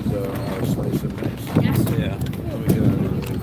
slice of nice. Yeah. Let me get out of the way.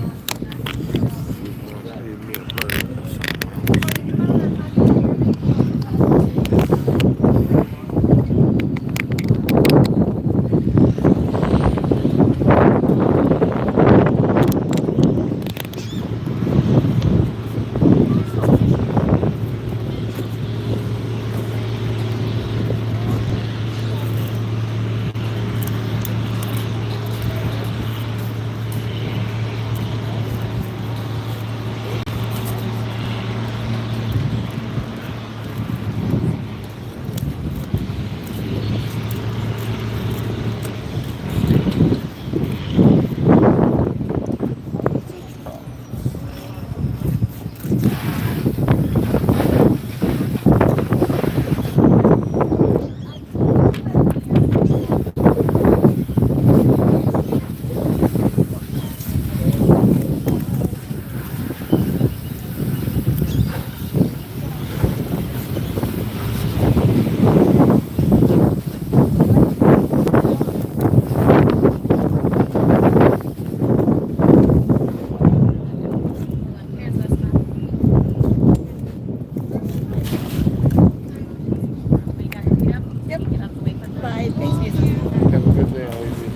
Have a good day, ladies.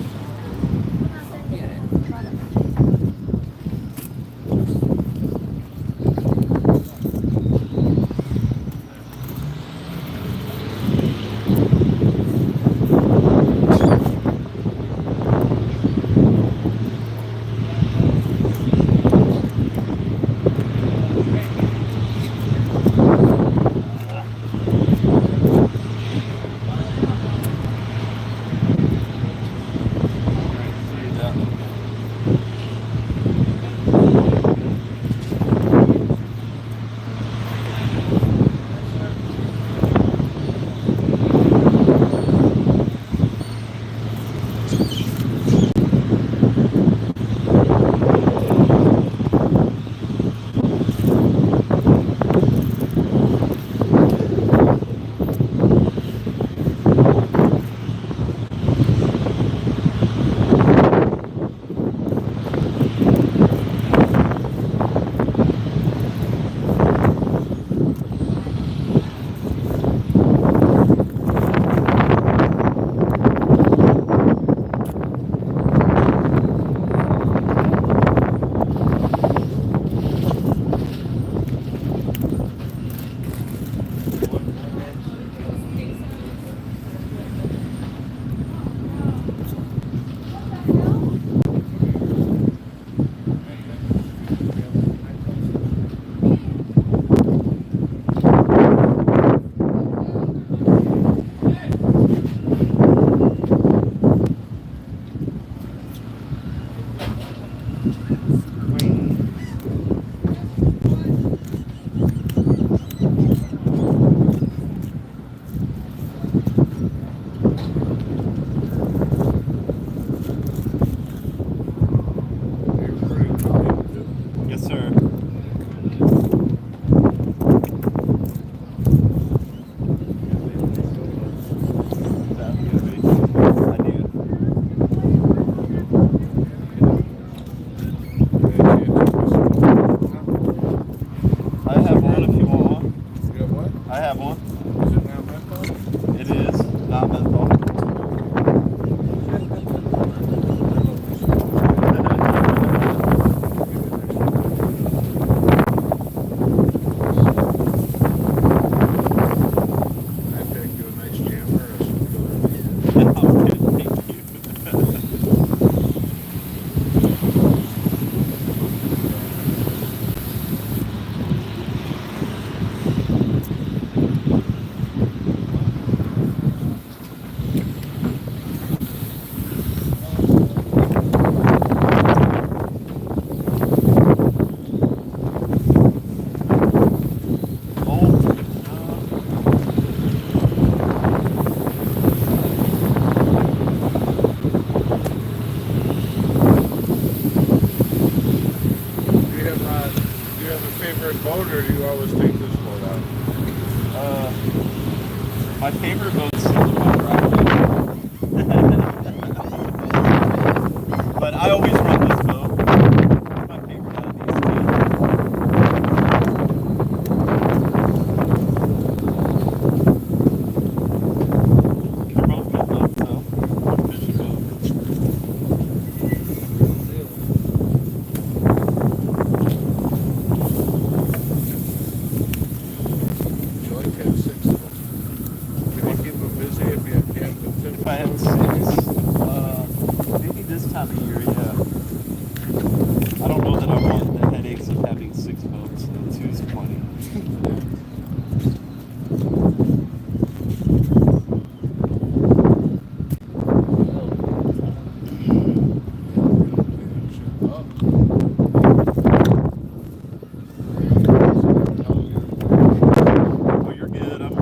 Yes, sir. I have one if you want one. You got what? I have one. Is it not menthol? It is not menthol. I picked you a nice jammer or something. I'm good, thank you. Do you have a favorite boat, or do you always take this boat out? My favorite boat's still the one driving. I had 6. Maybe this time of year, yeah. I don't know that I want the headaches of having 6 boats, so 2 is plenty. Oh, you're good. I'm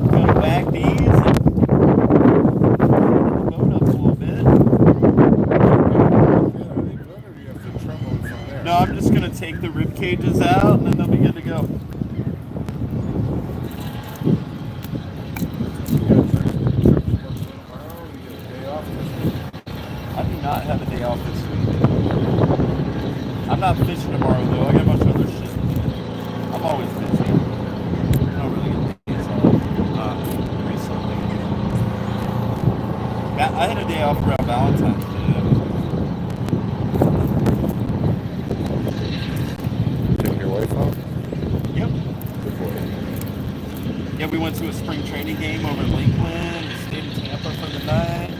gonna whack these and the boat up a little bit. No, I'm just gonna take the rib cages out and then they'll be good to go. I do not have a day off this week. I'm not fishing tomorrow though. I got a bunch of other shit. I'm always busy. I don't really get days off. Recently. I had a day off around Valentine's Day. Take your wife out? Yep. Good boy. Yeah, we went to a spring training game over in Lakeland. We stayed in Tampa for the night.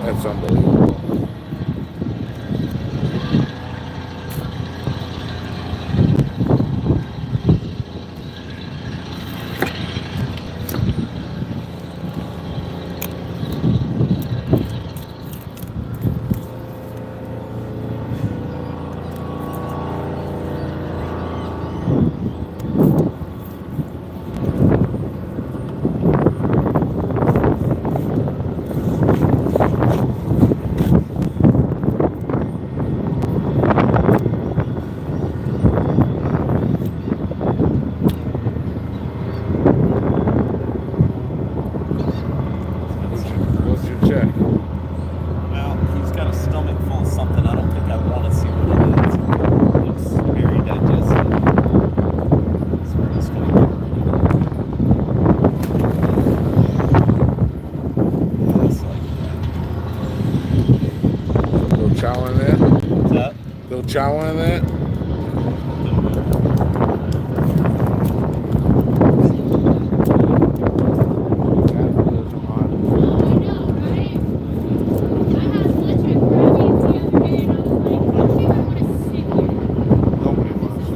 That's unbelievable. What's your check? Well, he's got a stomach full of something. I don't think I want to see what it is. It looks very digested. That's where it's going to go. Yeah, it's like Little chow in there? that. That? Little chow in there? Nobody wants it.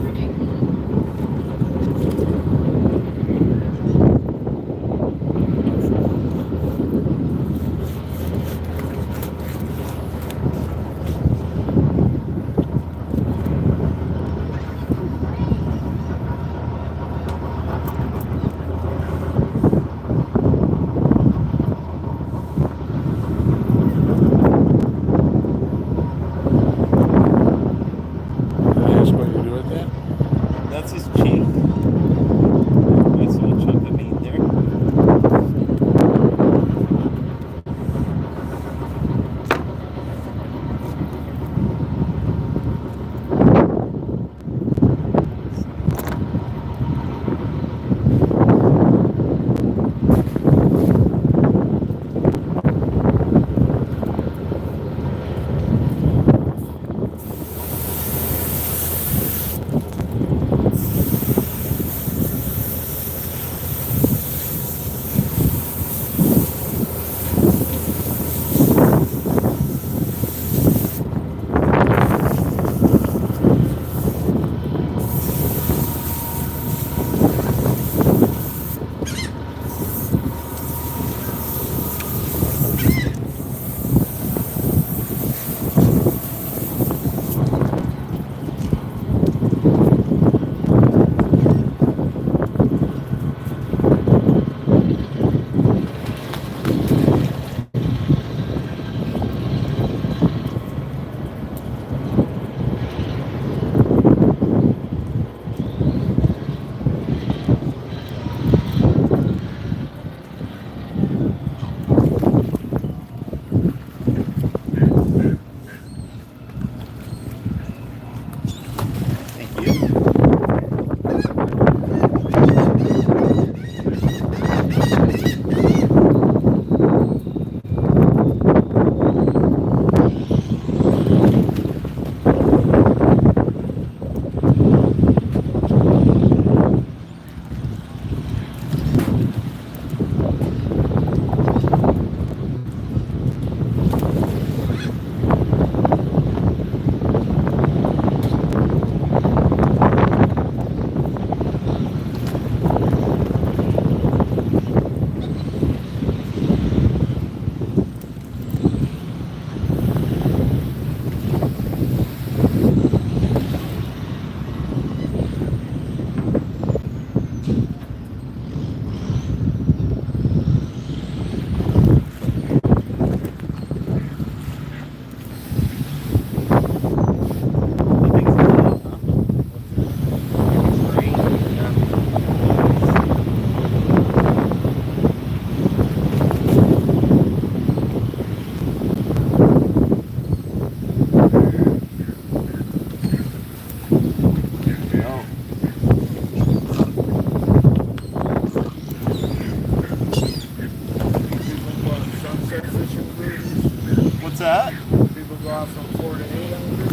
that? People go out from 4 to 8 hours.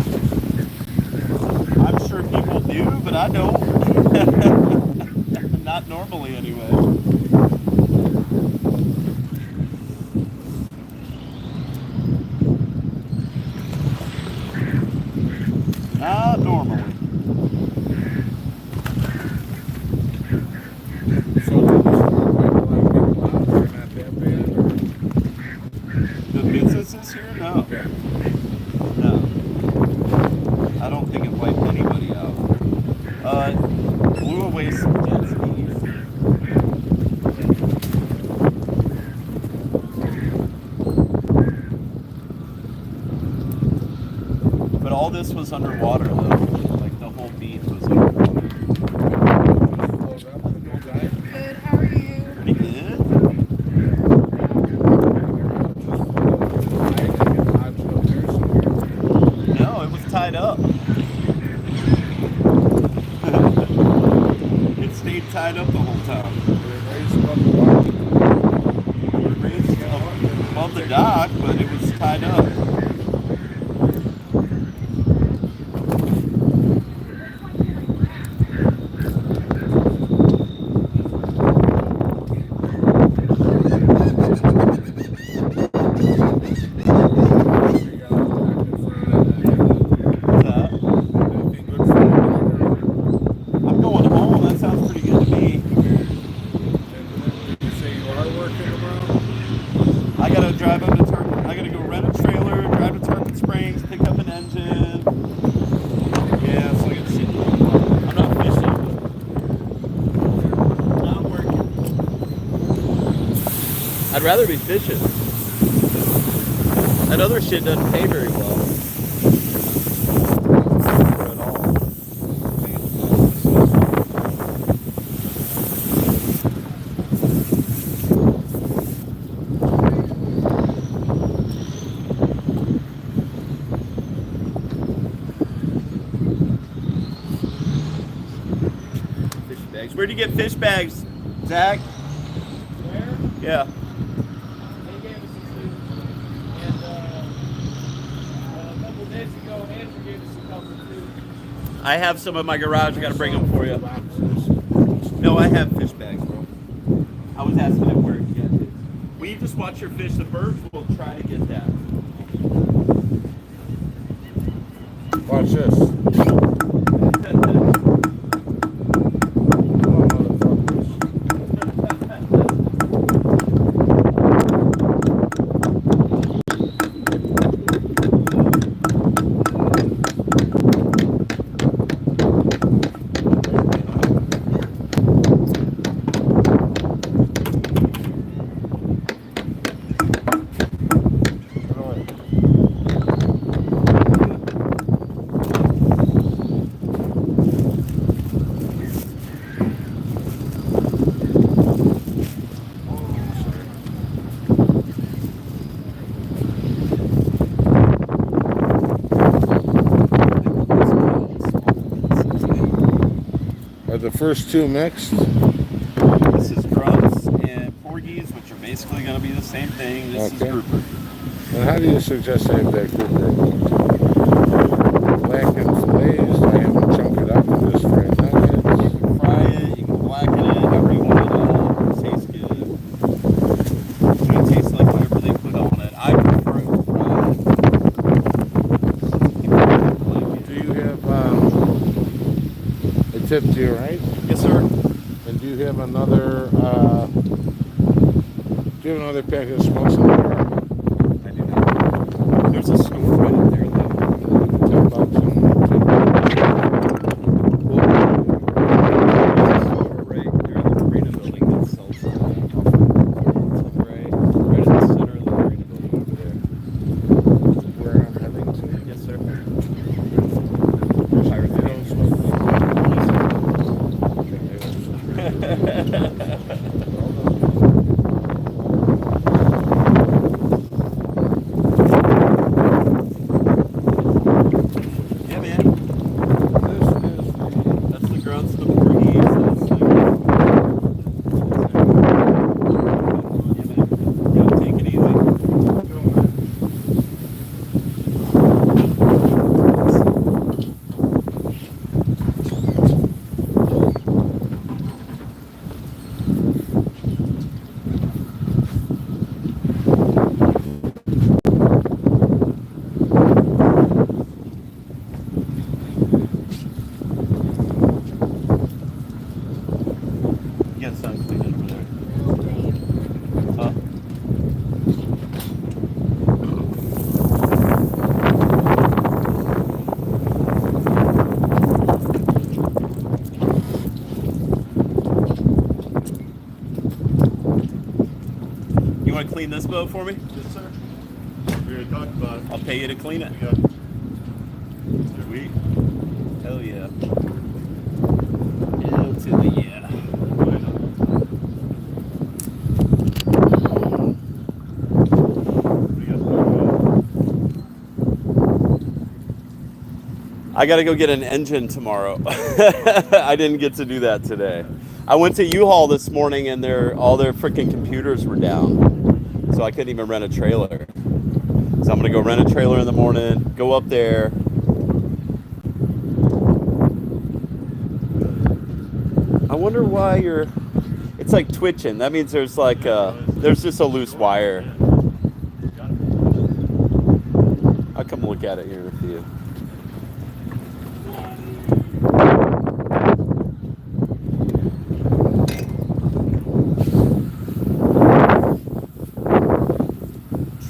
I'm sure people do, but I don't. Not normally, anyway. Not normally. So not that bad. The businesses here? No. Okay. No. I don't think it wiped anybody out. Blew away some jet skis. But all this was underwater, though. Like the whole beach was underwater. Good, how are you? Pretty good. No, it was tied up. It stayed tied up the whole time. We were raised above the dock, but it was tied up. I'm going home. That sounds pretty good to me. I gotta drive up to Turpin. I gotta go rent a trailer, drive to Turpin Springs, pick up an engine. Yeah, so I gotta sit. I'm not fishing. I'm working. I'd rather be fishing. That other shit doesn't pay very well. At all. Fish bags. Where'd you get fish bags, Zach? Where? Yeah. They gave us a few. And a couple days ago, Andrew gave us a couple too. I have some in my garage. I gotta bring them for you. No, I have fish bags, bro. I was asking him where to get it. Will you just watch your fish? The birds will try to get that. Watch this. Are the first two mixed? This is grubs and porgies, which are basically going to be the same thing. This Okay. is grouper. And how do you suggest I have that grouper cooked? Black and glazed, I have them chunk it up and just fry You nuggets. can fry it, you can blacken it, however you want it. Tastes good. It's going to taste like whatever they put on it. I prefer it fried. Do you have a tip to your right? Yes, sir. And do you have another packet of smokes in there? I do not. There's a store right up there, though. $10 and There's a store right there in the marina building that sells stuff. Right in the center of the marina building over there. where I'm heading to. Yes, sir. They don't smoke want to clean this boat for me? Yes, sir. We already talked about it. I'll pay you to clean it. Yeah. Sweet. Hell yeah. Hell to the yeah. I gotta go get an engine tomorrow. I didn't get to do that today. I went to U-Haul this morning and all their freaking computers were down. So I couldn't even rent a trailer. So I'm gonna go rent a trailer in the morning, go up there. I wonder why it's like twitching. That means there's like, there's just a loose wire. I'll come look at it here in a few.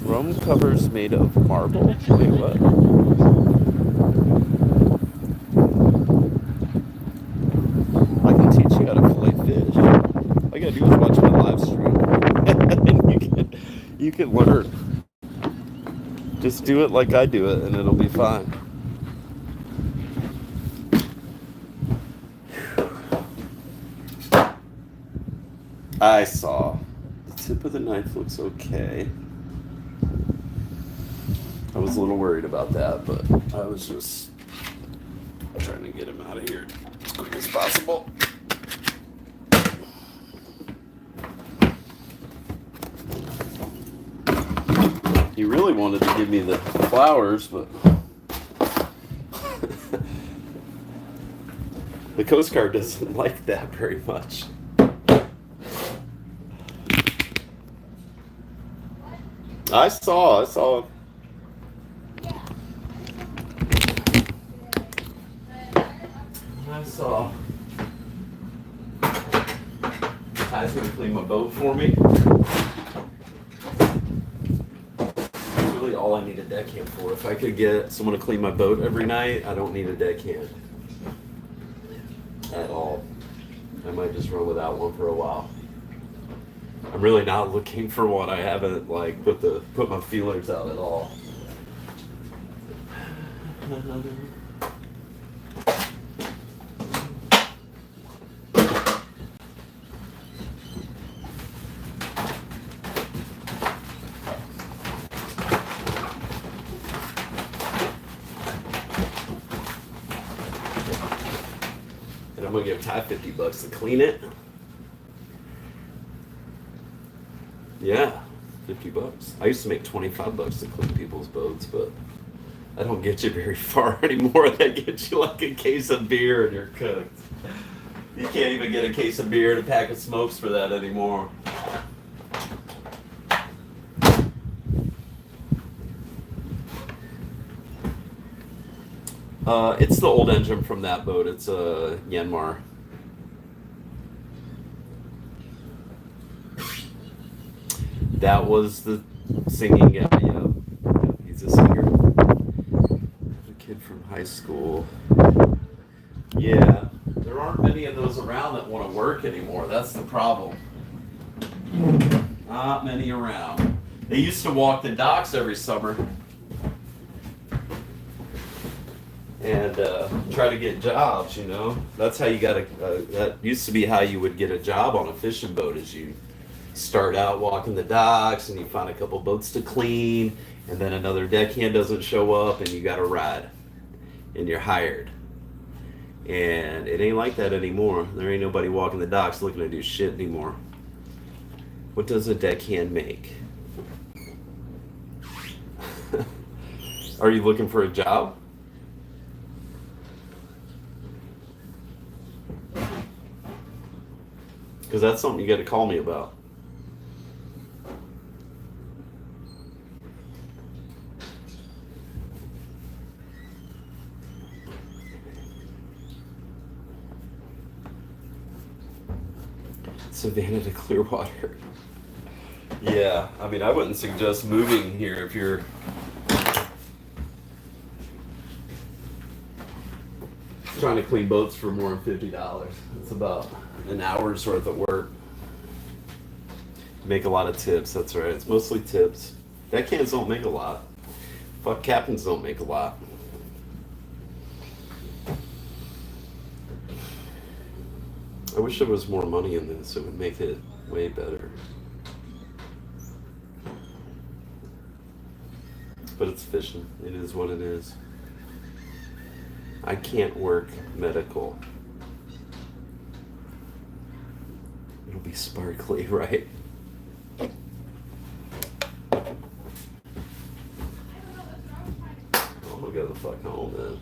Drum covers made of marble? Wait, what? I can teach you how to fillet fish. All you gotta do is watch my live stream. And you can learn. Just do it like I do it and it'll be fine. I saw. The tip of the knife looks okay. I was a little worried about that, but I was just trying to get him out of here as quick as possible. He really wanted to give me the flowers, but the Coast Guard doesn't like that very much. I saw. Ty's gonna clean my boat for me. That's really all I need a deckhand for. If I could get someone to clean my boat every night, I don't need a deckhand at all. I might just run without one for a while. I'm really not looking for one. I haven't like put my feelers out at all. And I'm gonna give Ty $50 to clean it. Yeah, $50. I used to make $25 to clean people's boats, but I don't get you very far anymore. That gets you like a case of beer and you're cooked. You can't even get a case of beer and a pack of smokes for that anymore. It's the old engine from that boat. It's a Yanmar. That was the singing guy, yeah. He's a singer. A kid from high school. Yeah, there aren't many of those around that want to work anymore. That's the problem. Not many around. They used to walk the docks every summer and try to get jobs, you know. That's how you got that used to be how you would get a job on a fishing boat, is you start out walking the docks and you find a couple boats to clean, and then another deckhand doesn't show up and you got to ride and you're hired. And it ain't like that anymore. There ain't nobody walking the docks looking to do shit anymore. What does a deckhand make? Are you looking for a job? Because that's something you got to call me about. Savannah to Clearwater. Yeah, I mean, I wouldn't suggest moving here if you're trying to clean boats for more than $50. It's about an hour's worth of work. Make a lot of tips, that's right. It's mostly tips. Deckhands don't make a lot. Fuck, captains don't make a lot. I wish there was more money in this. It would make it way better. But it's fishing. It is what it is. I can't work medical. It'll be sparkly, right? I'll go the fuck home then.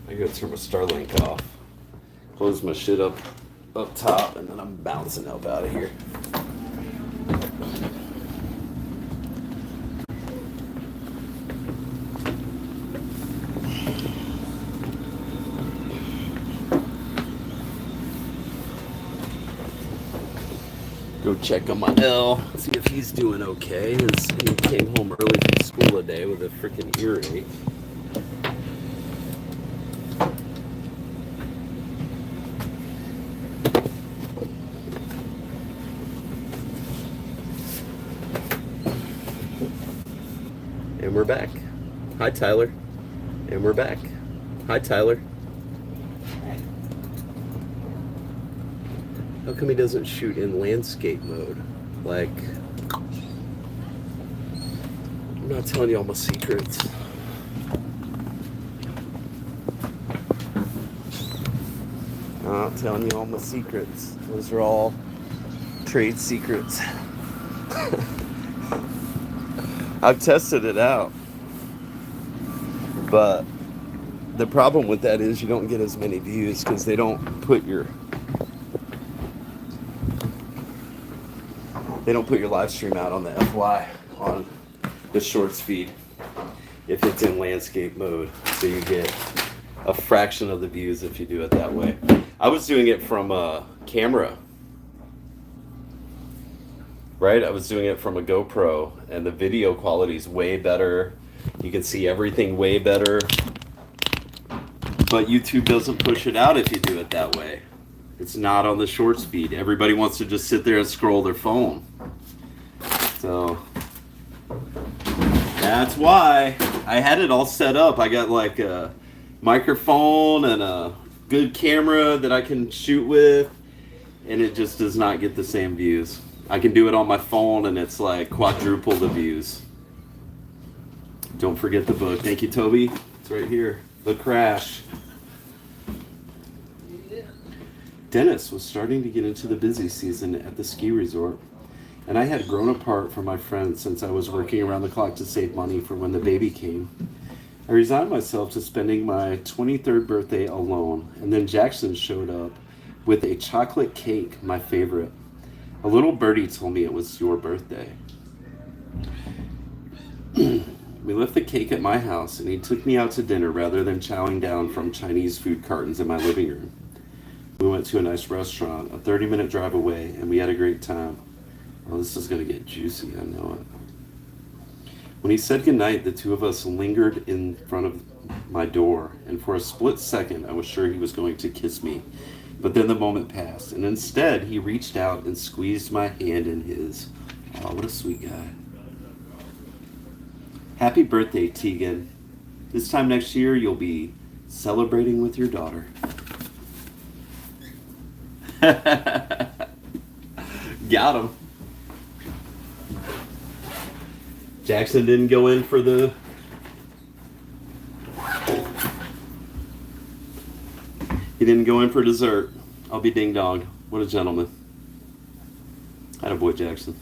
I gotta turn my Starlink off. Close my shit up top, and then I'm bouncing up out of here. Go check on my L, see if he's doing okay. He came home early from school today with a freaking earache. And we're back. Hi, Tyler. And we're back. Hi, Tyler. How come he doesn't shoot in landscape mode? Like, I'm not telling you all my secrets. I'm not telling you all my secrets. Those are all trade secrets. I've tested it out. But the problem with that is you don't get as many views because they don't put your live stream out on the FY on the shorts feed if it's in landscape mode. So you get a fraction of the views if you do it that way. I was doing it from a camera. Right? I was doing it from a GoPro, and the video quality is way better. You can see everything way better. But YouTube doesn't push it out if you do it that way. It's not on the shorts feed. Everybody wants to just sit there and scroll their phone. So that's why I had it all set up. I got like a microphone and a good camera that I can shoot with, and it just does not get the same views. I can do it on my phone and it's like quadruple the views. Don't forget the book. Thank you, Toby. It's right here. The Crash. Dennis was starting to get into the busy season at the ski resort, and I had grown apart from my friends since I was working around the clock to save money for when the baby came. I resigned myself to spending my 23rd birthday alone, and then Jackson showed up with a chocolate cake, my favorite. A little birdie told me it was your birthday. We left the cake at my house, and he took me out to dinner rather than chowing down from Chinese food cartons in my living room. We went to a nice restaurant, a 30-minute drive away, and we had a great time. Oh, this is going to get juicy, I know it. When he said goodnight, the two of us lingered in front of my door, and for a split second, I was sure he was going to kiss me. But then the moment passed, and instead, he reached out and squeezed my hand in his. Oh, what a sweet guy. Happy birthday, Tegan. This time next year, you'll be celebrating with your daughter. Got him. Jackson didn't go in for the... He didn't go in for dessert. I'll be ding dong. What a gentleman. Attaboy, Jackson.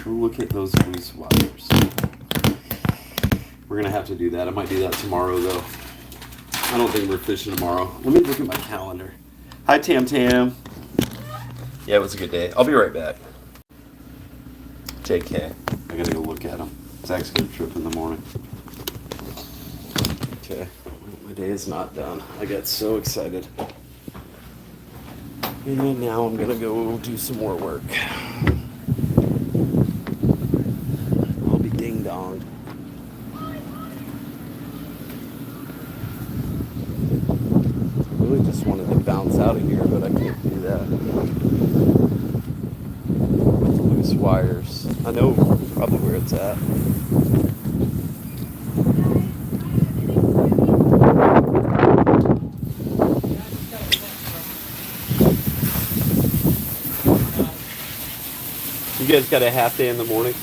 Look at those loose wires. We're going to have to do that. I might do that tomorrow, though. I don't think we're fishing tomorrow. Let me look at my calendar. Hi, Tam Tam. Yeah, it was a good day. I'll be right back. JK. I got to go look at him. Zach's got a trip in the morning. Okay. My day is not done. I got so excited. And then now I'm going to go do some more work. I'll be ding-donged. Really just wanted to bounce out of here, but I can't do that. Loose wires. I know probably where it's at. You guys got a half day in the morning?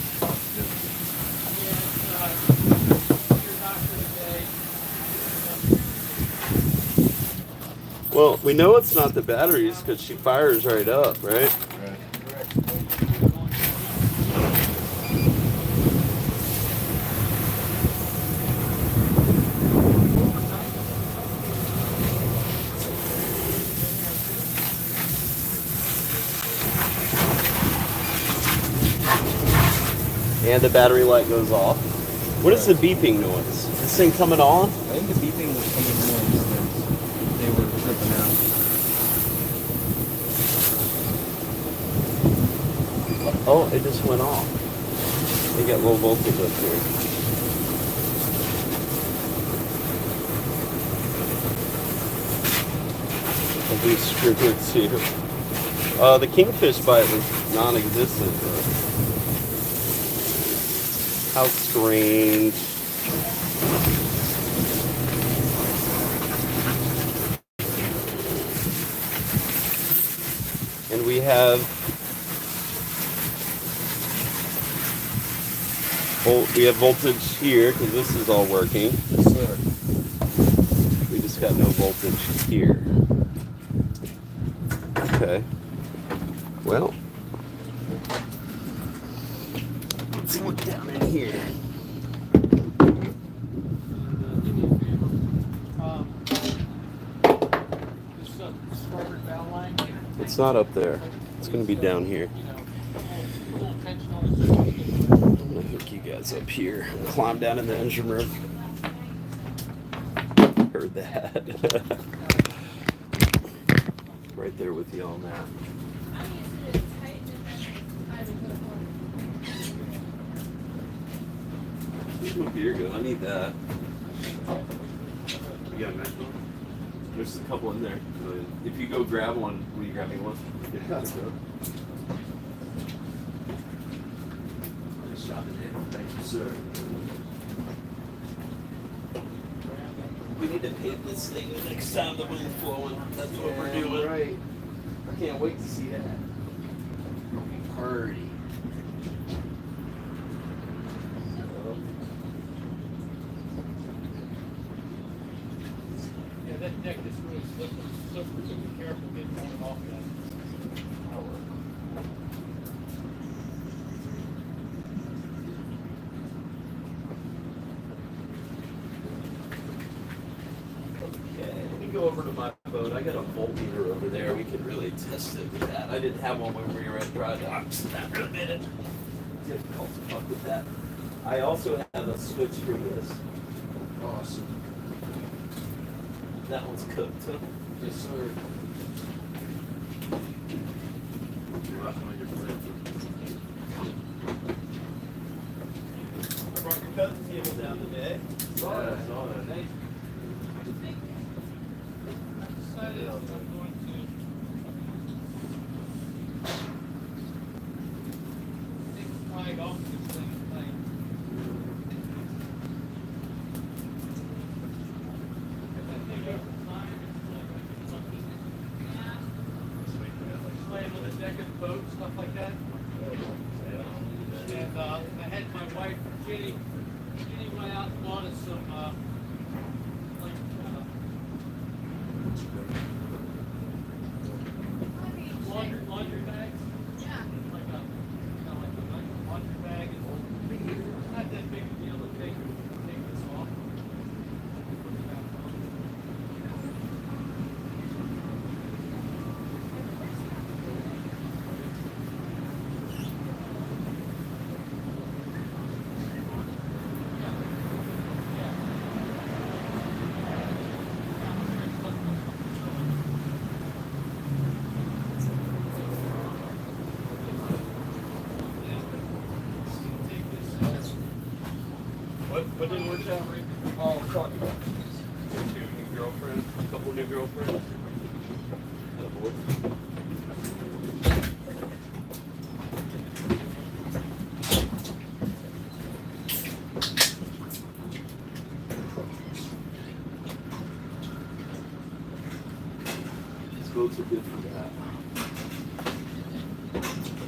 Well, we know it's not the batteries because she fires right up, right? And the battery light goes off. What is the beeping noise? Is this thing coming on? I think the beeping was coming from that they were tripping out. Oh, it just went off. They got low voltage up here. I'll do screw here too. The kingfish bite was non-existent. How strange. And we have voltage here because this is all working. Yes, sir. We just got no voltage here. Okay. Well, let's look down in here. It's not up there. It's going to be down here. I'm going to hook you guys up here. Climb down in the engine room. Heard that. Right there with you on that. Where's my beer go? I need that. You got a nice one? There's a couple in there. If you go grab one, will you grab me one? Yeah, that's good. Nice job today. Thank you, sir. We need to paint this thing the next time the wind's flowing. That's what we're doing. Right. I can't wait to see that. Party. Yeah, that deck is really slippery, so be careful getting going off that. Okay, let me go over to my boat. I got a voltmeter over there. We could really test it with that. I didn't have one when we were at dry docks. Not for a minute. Difficult to fuck with that. I also have a switch for this. Awesome. That one's cooked, huh? Yes, sir. I brought your cutting table down today. Saw that. Saw that. Thank I decided I'm going to take the flag off this thing and play. Because I think over time it's like playing with a deck of boat, stuff like that. And I had my wife, Jenny went out and bought us some laundry bags. Yeah. Like a laundry bag. It's not that big a deal to take this off. What didn't work out? Oh, talk about two new girlfriends, a couple new girlfriends. These boats are good for that.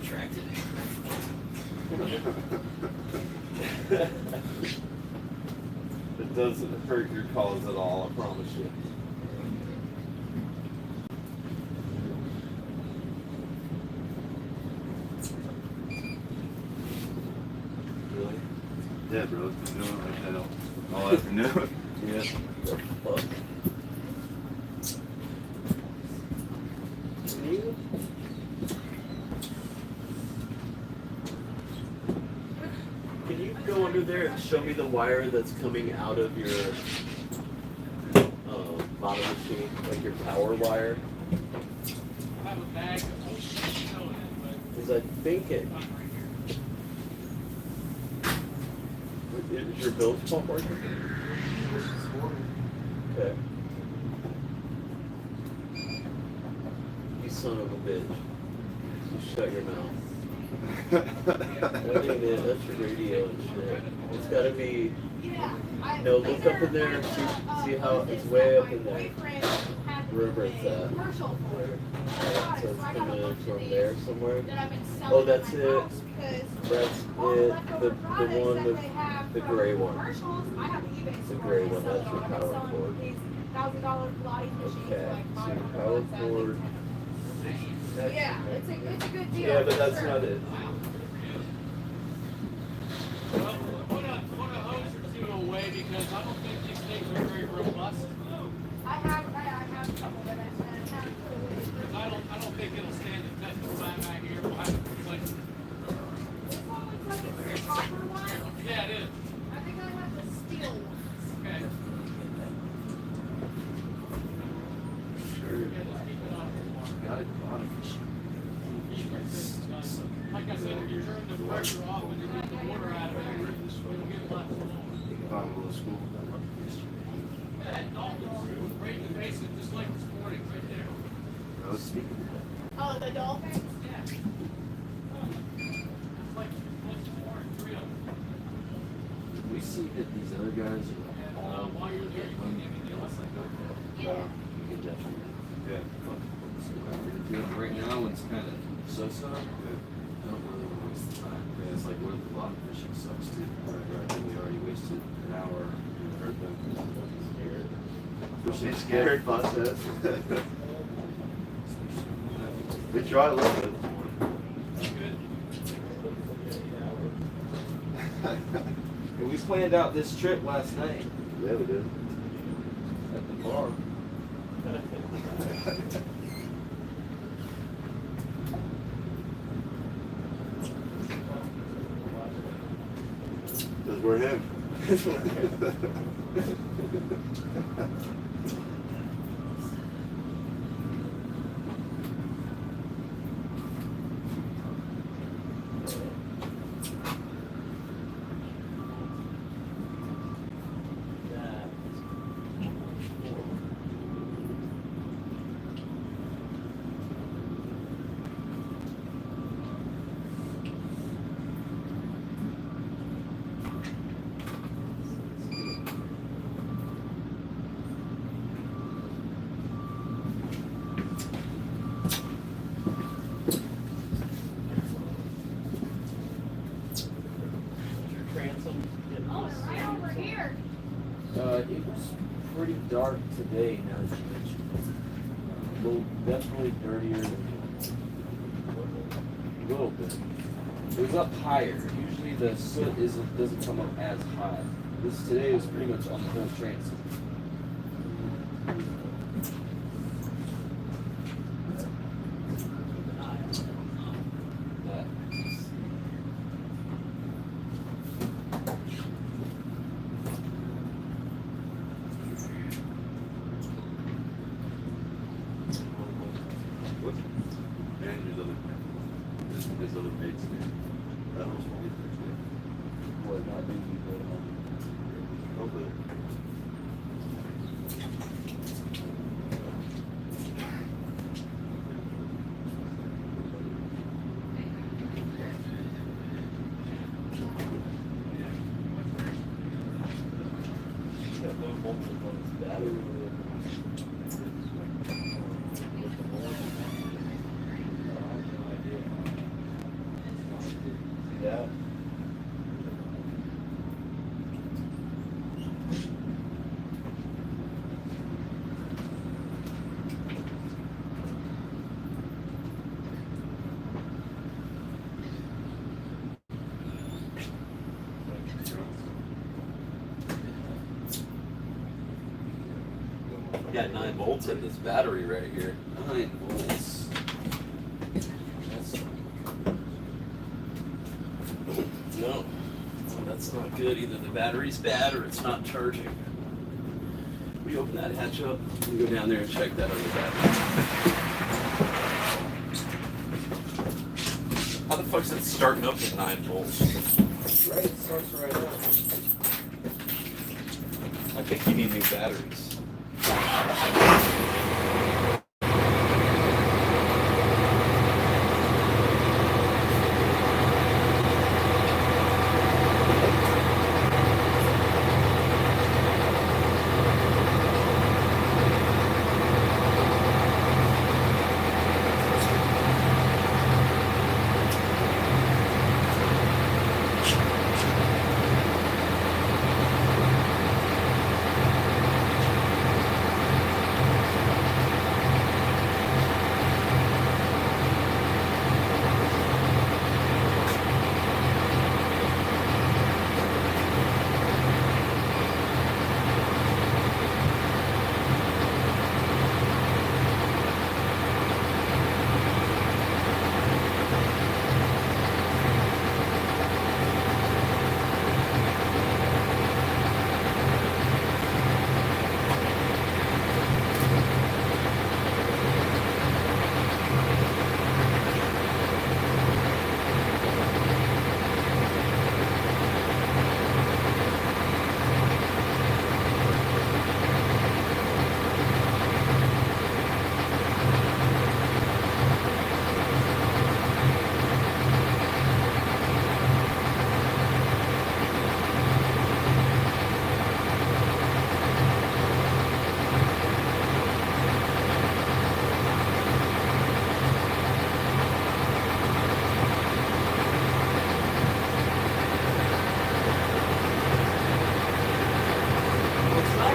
Attracted. It doesn't hurt your cause at all, I promise you. Really? Yeah, bro. It's been doing like that all afternoon. Yeah. Fuck. Can you go under there and show me the wire that's coming out of your bottom machine, like your power wire? I have a bag of old snow in it, Because I think it. but right here. Is your bilge pump working? Okay. You son of a bitch. You shut your mouth. That ain't it. That's your radio and shit. It's gotta be. No, look up in there. See how it's way up in there. Wherever it's at. So it's coming in from there somewhere. Oh, that's it. That's it. The one, the gray one. The gray one. That's your power cord. Okay. So your power cord. Yeah, it's a good deal. Yeah, but for that's sure. not it. Well, put a hose or two away because I don't think these things are very robust. I have a couple that I don't think it'll stand the test of time out here. We'll have to replace it. This one looks like it's a copper one. Yeah, it is. I think I have the steel ones. Okay. Sure. Yeah, let's keep it on for a while. Got it. Like I said, if you turn the pressure off and you get the water out of it, it'll get lots more. Bottom of the school. Yeah, that dolphin was right in the basin, just like this morning, right there. Oh, the dolphins? Yeah. It's like four and three of them. We see that these other guys are And all while you're there, you can give me the lesson. Yeah. you can definitely Yeah. do it. Right now it's kind of so-so. I don't really want to waste the time. Yeah, it's like what if the bottom fishing sucks too. And we already wasted an hour. We heard them. Be scared process. We tried a little bit. And we planned out this trip last night Yeah, we did. at the bar. Because we're him. Oh, it's right over here. It was pretty dark today, now that you mention it. A little, definitely dirtier than a little bit. It was up higher. Usually the soot doesn't come up as high. This today was pretty much on the whole transit. But What? And his other mates there. That was really good. what not doing good. Hopefully. Got low voltage on his battery. volts in this battery right here. 9 volts. No, that's not good. Either the battery's bad or it's not charging. We open that hatch up and go down there and check that other battery. How the fuck's it starting up at 9 volts? Right, it starts right up. I think you need new batteries.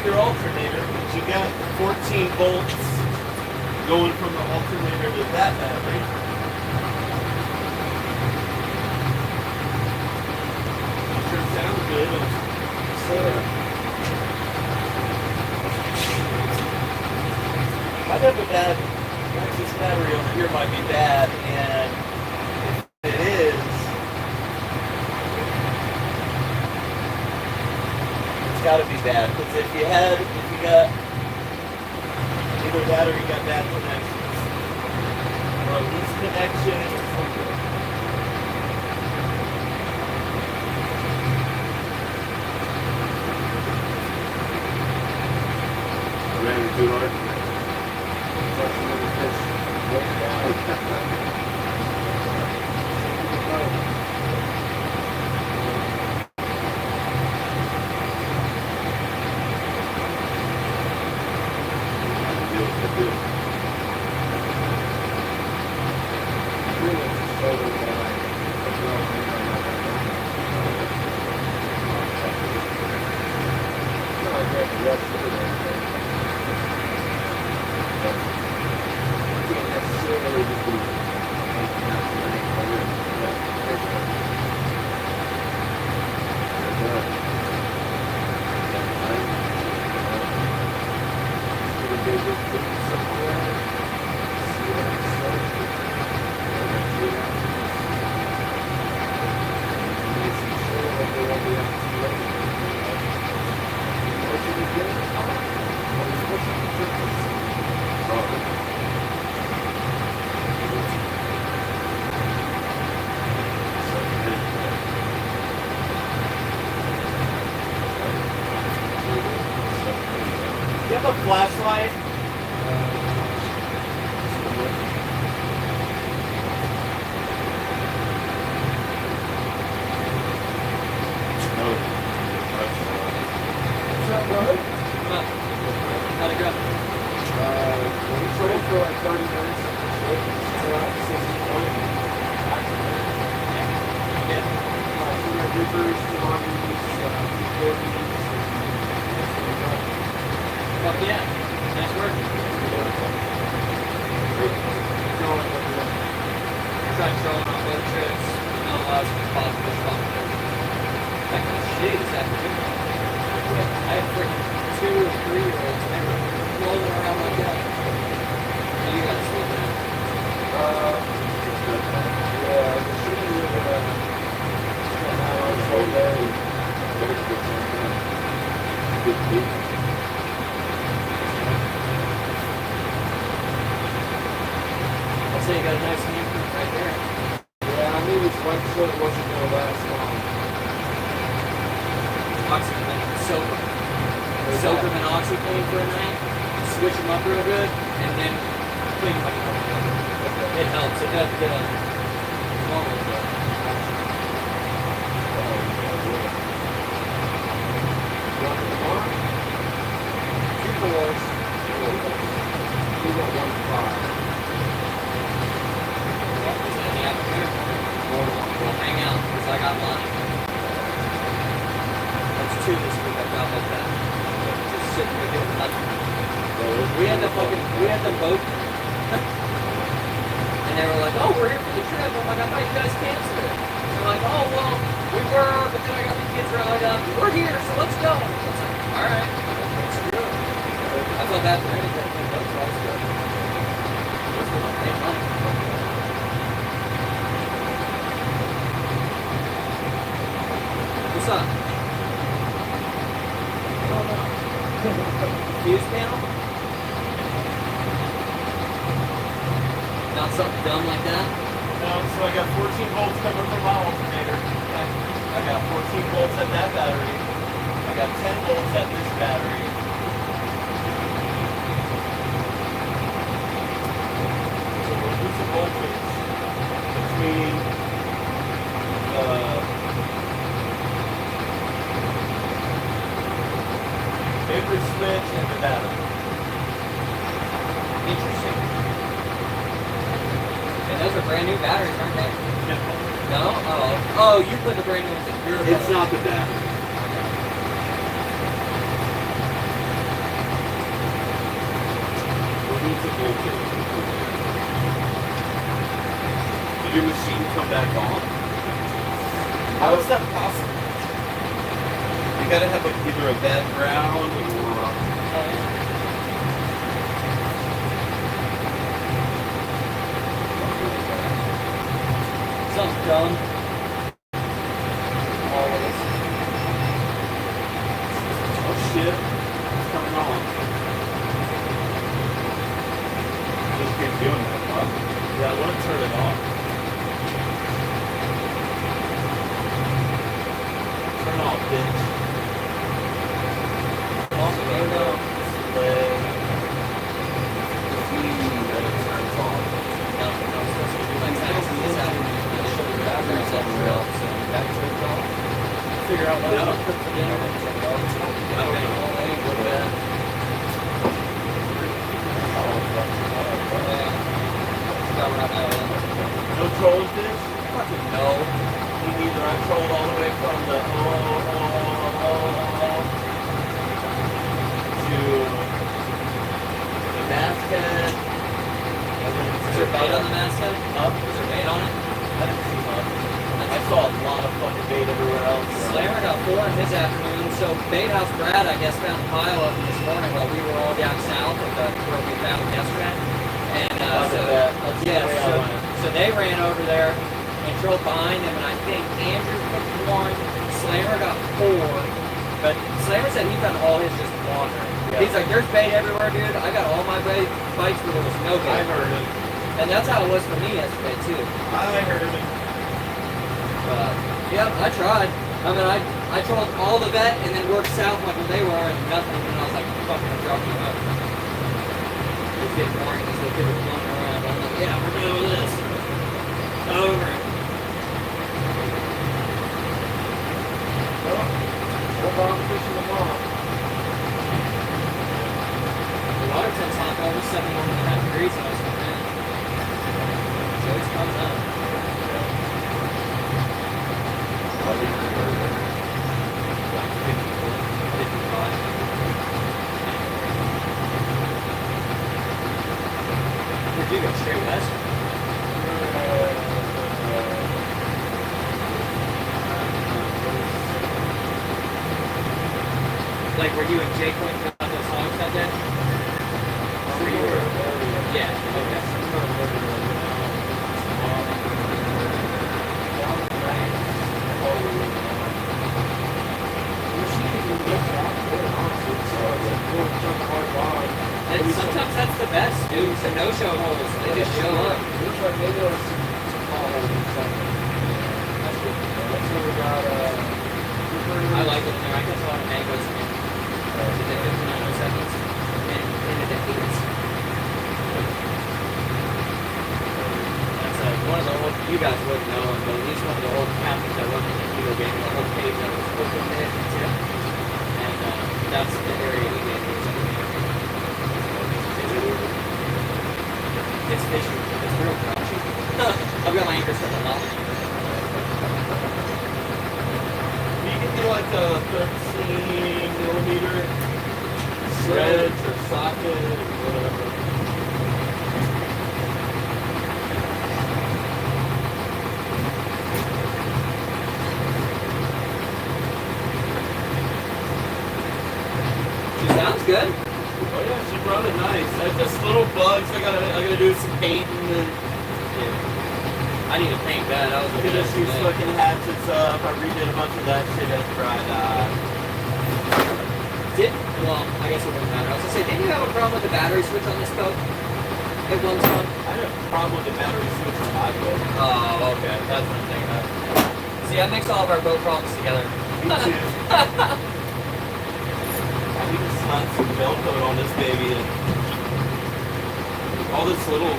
Your alternator, but you got 14 volts going from the alternator to that battery. Sure sounds good. Might have a bad, this battery over here might be bad, and if it is, got to be bad, because if you got either that or you got bad connections or a loose connection or something. I ran it too hard. Touched another fish. Way down. You have a flashlight? What's up, brother? How'd it go? We drove for like 30 minutes. Fuck yeah. Nice work. Tried throwing on boat trips. Not a lot of positive stuff. That kind of shit this afternoon. I had freaking 2 or 3 year olds. They were rolling around like say you got a nice name for it right there. Yeah, I knew this white shirt wasn't gonna last long. OxyClean, soak them. Soak them in OxyClean for a night, switch them up real good, and then clean them up. It helps. It does normal stuff. We'll hang out because I got mine. That's 2 this week I got like that. Just sitting there doing nothing. We had the boat. And they were like, oh, we're here for the trip. I'm like, I thought you guys canceled it. They're like, oh, well, we were, but then I got the kids rallied up. We're here, so let's go. I was like, all right. Let's do it. I felt bad for anything. That's what I was doing. That's what I'm paying money. What's up? Fuse panel? Not something dumb like that? No, so I got 14 volts coming from my alternator. I got 14 volts at that battery. I got 10 volts at this battery. So we'll do some voltage between vapor switch and the battery. Interesting. And those are brand new batteries, aren't they? No? Oh, you put the brand new ones in your It's boat. not the battery. We'll need some voltage. Did your machine come back on? How is that possible? You gotta have either a bad ground or Sounds dumb. Always. oh shit, it's coming on. Just keep doing that, huh? Yeah, I want to turn it off. Turn off, bitch. There we go. Display. Then it turns off. No, no, it's supposed to be like that. This happened. Batteries up real. So that turns off. Figure out what No. to put in it. Okay. Go to bed. Got what I know. No trolling fish? Fucking no. Me neither. I trolled all the way from the to the masthead. Is there bait on the masthead? Up. Is there bait on it? I didn't see much. I saw a lot of fucking bait everywhere else. Slammer got 4 in his afternoon, so Bait House Brad, I guess, found a pile of them this morning while we were all down south at where we found them yesterday. And so they ran over there and drove behind them, and I think Andrew took 1, Slammer got 4, but Slammer said he found all his just wandering. Yeah. He's like, there's bait everywhere, dude. I got all my bites where there was no I bait. heard it. And that's how it was for me yesterday, too. I heard it. Yep, I tried. I mean, I trolled all the vet and then worked south like where they were and nothing. And I was like, fucking, I'm dropping them out. It's getting boring as they could have flown around. I'm like, yeah, we're doing this. Over it. Well, what about fishing tomorrow? The water temp's hot, almost 71.5 degrees when I was coming in. So it's coming up. Like 55. Where'd you go? Straight west? Like, were you and Jake went to those hogs that day? Yeah, okay. And sometimes that's the best, dude. So no-show holes. They just show up. Looks like maybe it was smallholder or something. That's good. That's where we got, I like it in there. I catch a lot of mangoes. Did they 59 seconds? And it hits. That's one of the old, you guys wouldn't know him, but he's one of the old captains that worked in the video game, the whole page that was open there and tip. And that's the area he gave me. It's fishing. It's real crunchy. I've got my anchor set a lot. You can do like a 13mm threads or socket or whatever. She sounds good. Oh yeah, she's running nice. That's just little bugs. I gotta do some painting and I need to paint that. That was a get good a few fucking hatchets up. I redid a bunch of that shit at Friday. Well, I guess it wouldn't matter. I was gonna say, didn't you have a problem with the battery switch on this boat? At one time? I had a problem with the battery switch on my boat. Oh, okay. That's what I'm thinking of. See, I mixed all of our boat problems together. Me too. I need to slap some bell coat on this baby and all this little.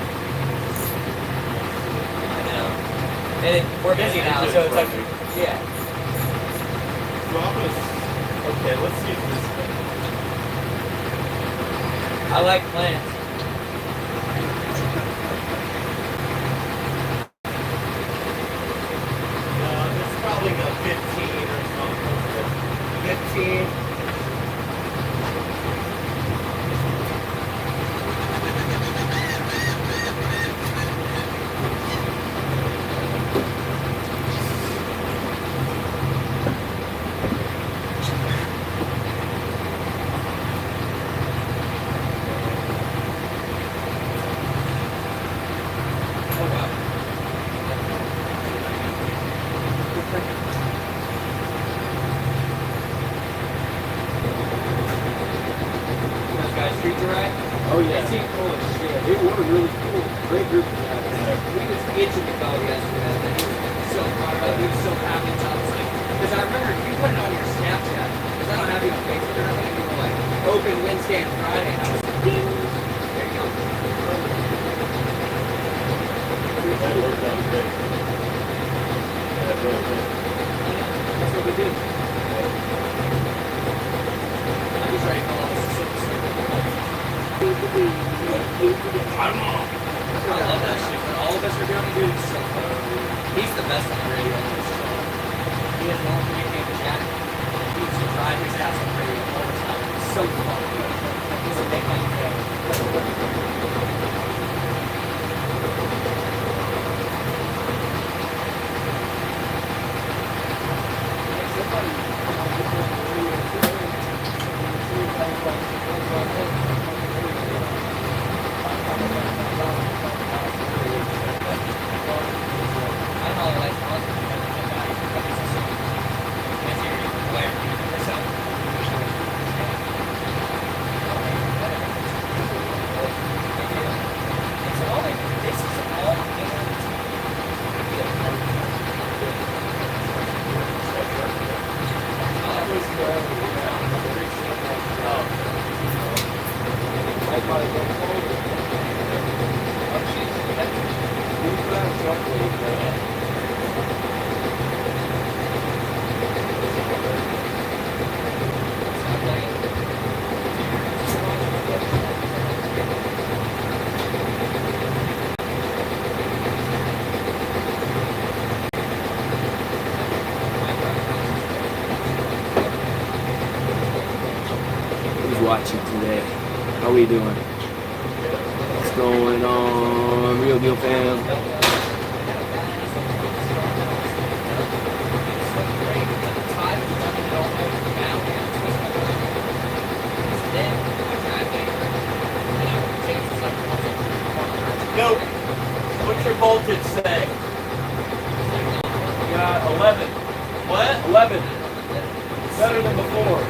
I know. And we're busy now, so it's like, yeah. So I'm gonna. Okay, let's see if this. I like plants. It's probably a 15 or something. 15. oh yeah. They seem cool as shit. They were really cool. Great group of guys. He was itching to go yesterday. And he was so proud of it. He was so happy. So I was like, because I remember you put it on your Snapchat. Because I don't have you on Facebook or anything. You were like, open Wednesday and Friday. And I was like, ding. There you go. That worked out great. That really did. That's what we do. I'm just ready for all this. I love that shit. When all of us are doing it, dude, it's so fun. He's the best on the radio on this show. He has no nickname to Jack. He used to drive his ass on the radio all the time. It's so fun. He's a big man. Watching today. How we doing? What's going on, Real Deal fam? Nope. What's your voltage say? You got 11. What? 11. Better than before.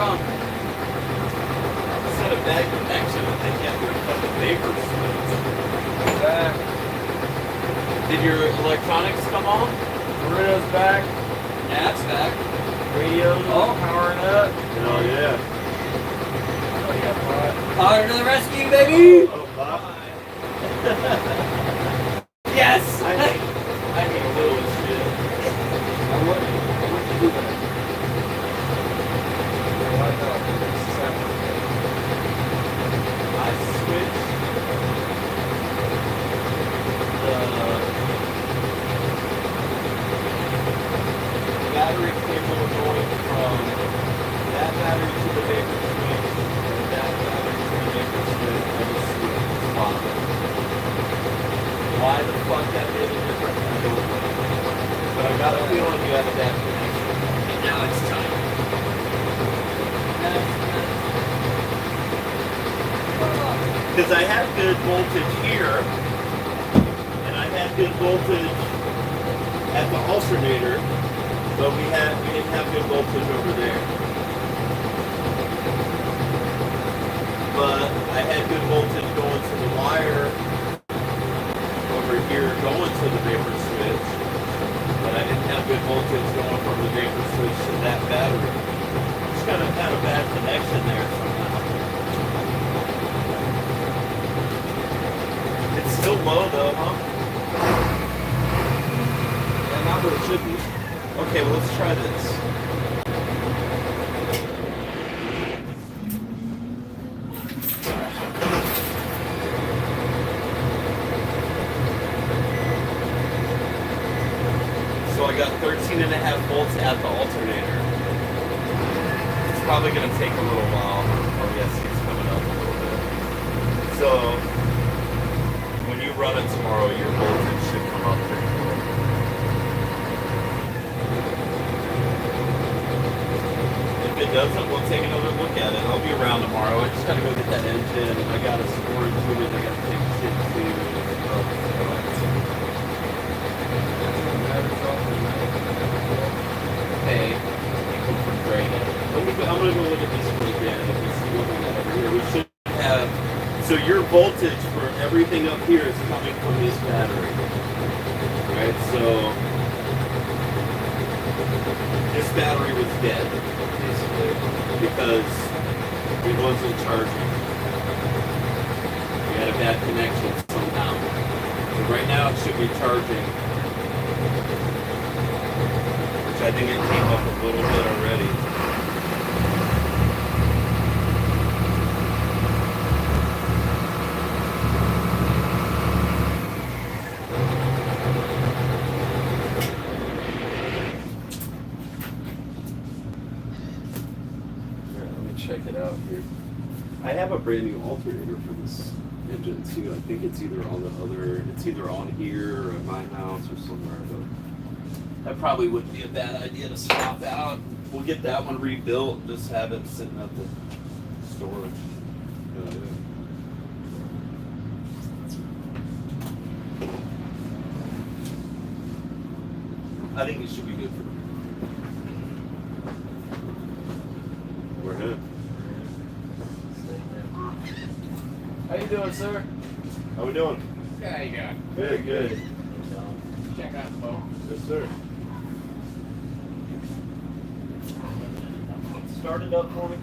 on. It's not a bad connection. I think you have to cut the vapor switch. Did your electronics come on? Radio's back. Yeah, it's back. Radio powering up. Oh yeah. Oh yeah, pot. Power to the rescue, baby! Oh, bye. Yes! I hate a little shit. I wouldn't do that. Why not? I switched the battery cable going from that battery to the vapor switch, and that battery to the vapor switch. I just switched the spot. Why the fuck that made a difference, I don't know. But I got a feeling you had a bad connection. And now it's time. Because I had good voltage here, and I had good voltage at the alternator, but we didn't have good voltage over there. But I had good voltage going to the wire over here, going to the vapor switch, but I didn't have good voltage going from the vapor switch to that battery. Just kind of had a bad connection there somehow. It's still low though, huh? Yeah, not where it should be. Okay, well let's try this. So I got 13.5 volts at the alternator. It's probably going to take a little while. Oh yes, it's coming up a little bit. So when you run it tomorrow, your voltage should come up pretty quick. If it doesn't, we'll take another look at it. I'll be around tomorrow. I just got to go get that engine. I got a storage unit I got to take shit to. Hey, for drainage. I'm gonna go look at this one again. If we see what we got over here, we should have. So your voltage for everything up here is coming from this battery, right? So this battery was dead, basically, because it wasn't charging. We had a bad connection somehow. So right now it should be charging. I think it came up a little bit already. Here, let me check it out here. I have a brand new alternator for this engine too. I think it's either on it's either on here or at my house or somewhere. But that probably wouldn't be a bad idea to swap out. We'll get that one rebuilt, just have it sitting at the storage. I think it should be good for We're good. How you doing, sir? How we doing? Yeah, you got. Good, good. Check out the boat. Yes, sir. Start it up for me.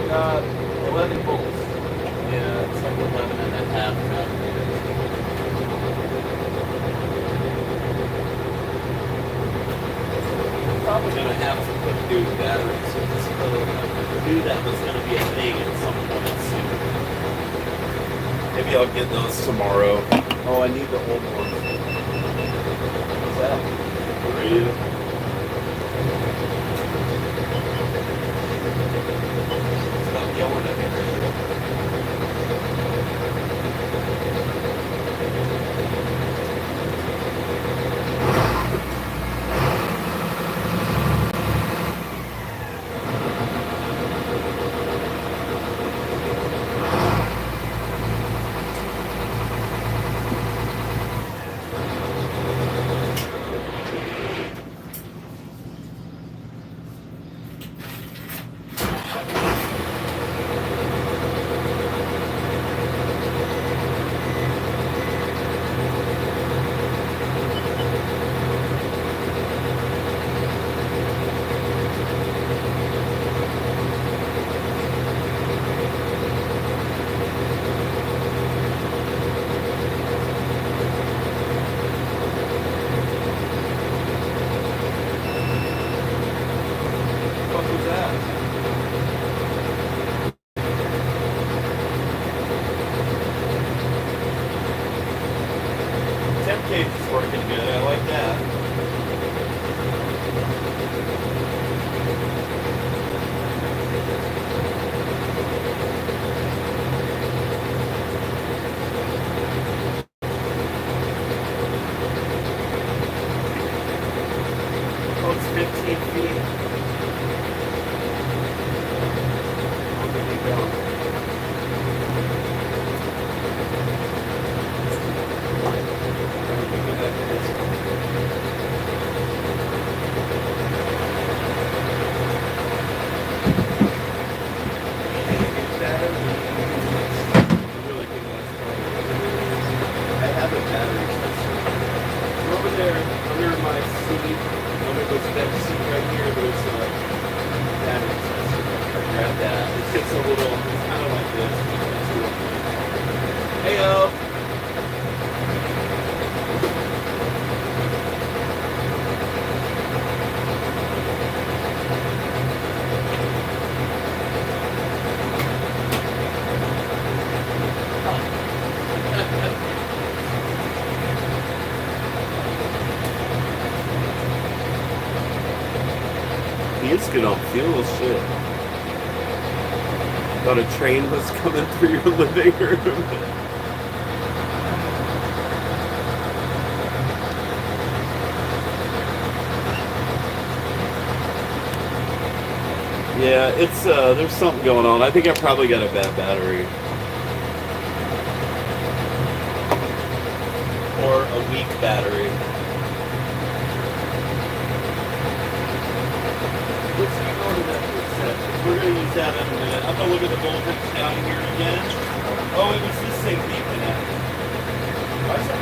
11 volts. Yeah, it's like 11 and a half now. Probably gonna have to put new batteries in this boat. I knew that was gonna be a thing at some point soon. Maybe I'll get those tomorrow. Oh, I need the old ones. What's that? Where are you? Stop yelling at me. Cage is working good. I like that. Oh, it's 15 feet. How did he go? He is good on fuel, shit. Thought a train was coming through your living room. Yeah, it's there's something going on. I think I probably got a bad battery. Or a weak battery. Let's keep going to that for a sec. We're going to use that in a minute. I'm going to look at the voltage down here again. Oh, it was this thing beeping at me. Why is that?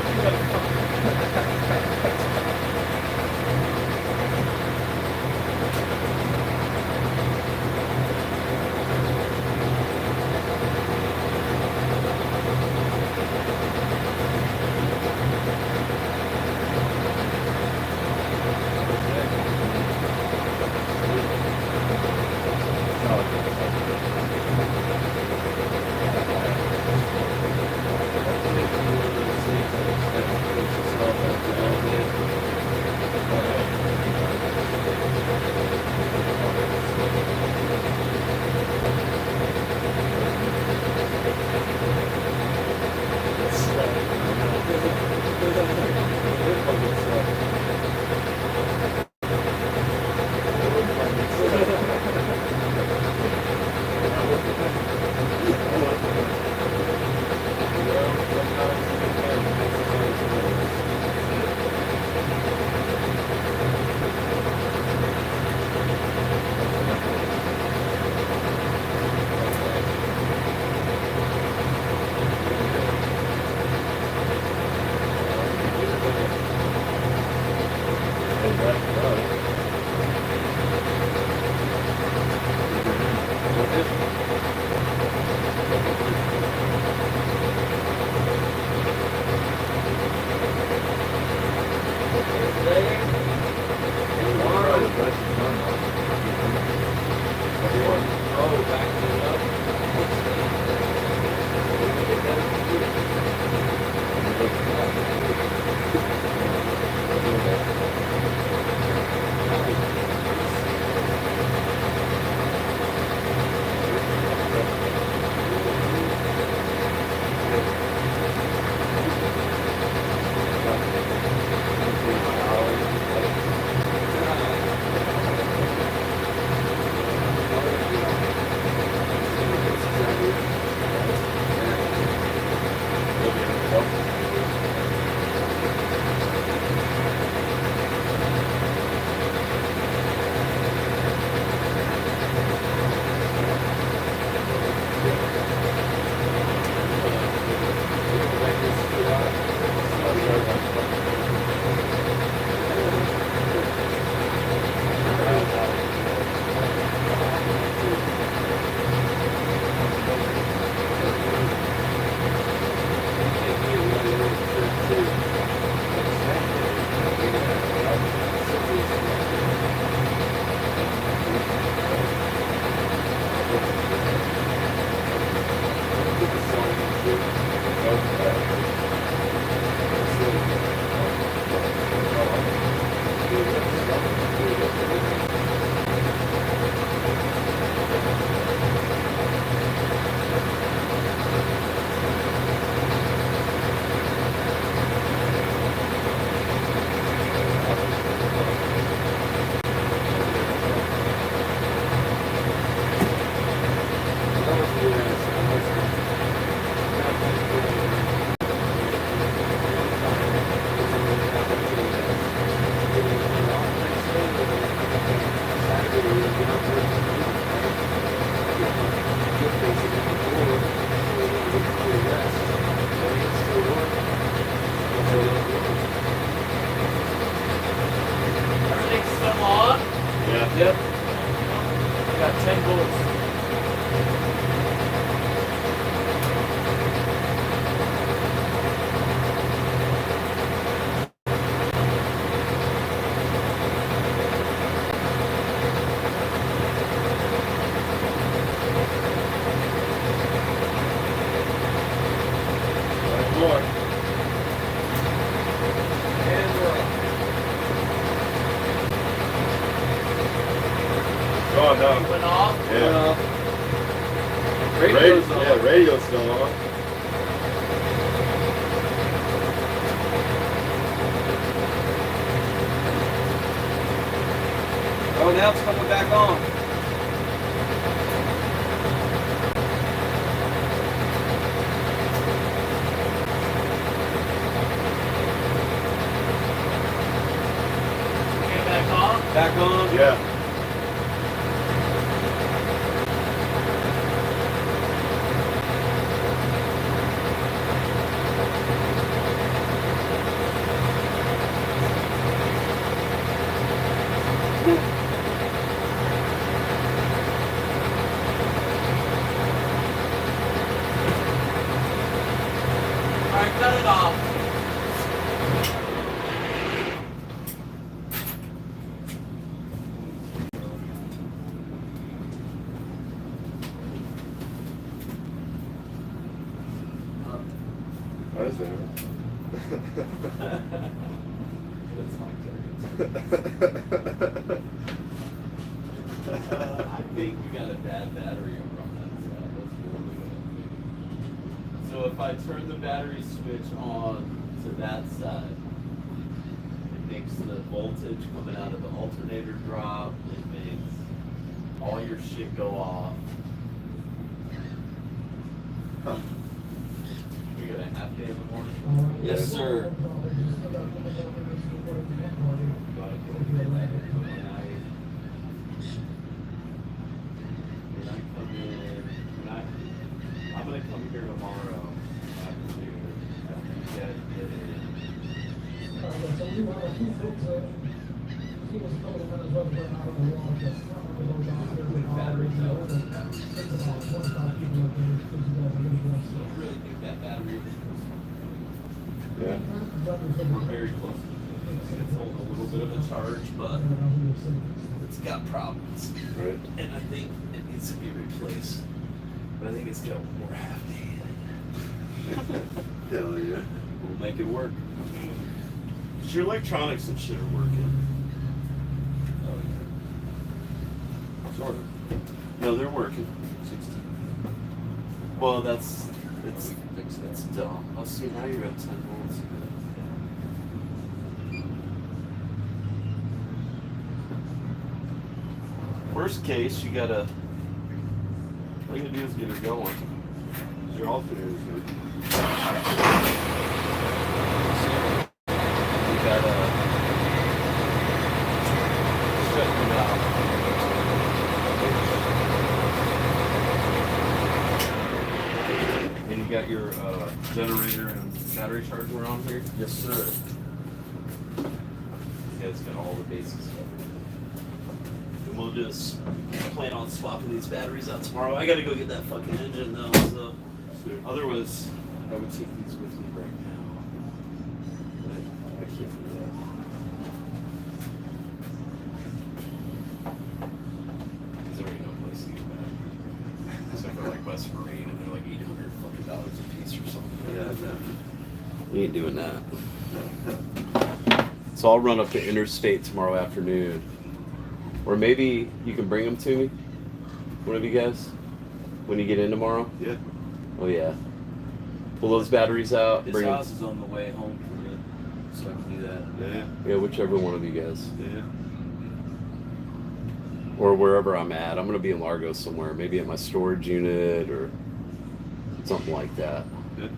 Oh, back it up. Everything's still on? Yeah. Yep. I got 10 bullets. More. And we're up. Oh, no. Went off. Yeah. Radio's on. Yeah, radio's still on. Oh, now it's coming back on. Okay, back on? Back on. Yeah. Alright, cut it off. What is I think you got a bad battery from that stuff. That's really what I think. So if I turn the battery switch on to that side, it makes the voltage coming out of the alternator drop. It makes all your shit go off. We got a half day in the morning? Yes, sir. I'm gonna come here tomorrow after you guys get Yeah. We're very close. It's holding a little bit of a charge, but it's got problems. Right. And I think it needs to be replaced. But I think it's got one more half day in it. Hell yeah. We'll make it work. Your electronics and shit are working. Oh, Sort of. No, they're working. 16. Well, it's Fix it's that. dumb. Oh, see, now you're at 10 volts. Worst case, you gotta. All you gotta do is get her going. Your alternator is good. You gotta shut them out. And you got your generator and battery charger on here? Yes, sir. Yeah, it's got all the basics covered. And we'll just plan on swapping these batteries out tomorrow. I gotta go get that fucking engine though, so. Otherwise, I would take these with me right now. But I can't do that. Because there ain't no place to get back. Except for like West Marine, and they're like $800 fucking a piece or something. Yeah, no. We ain't doing that. So I'll run up to Interstate tomorrow afternoon. Or maybe you can bring them to me? One of you guys? When you get in tomorrow? Yeah. Oh yeah. Pull those batteries out. His Bring 'em- house is on the way home for me, so I can do that. Yeah. Yeah, whichever one of you guys. Yeah. Or wherever I'm at. I'm gonna be in Largo somewhere. Maybe at my storage unit or something like that. Good.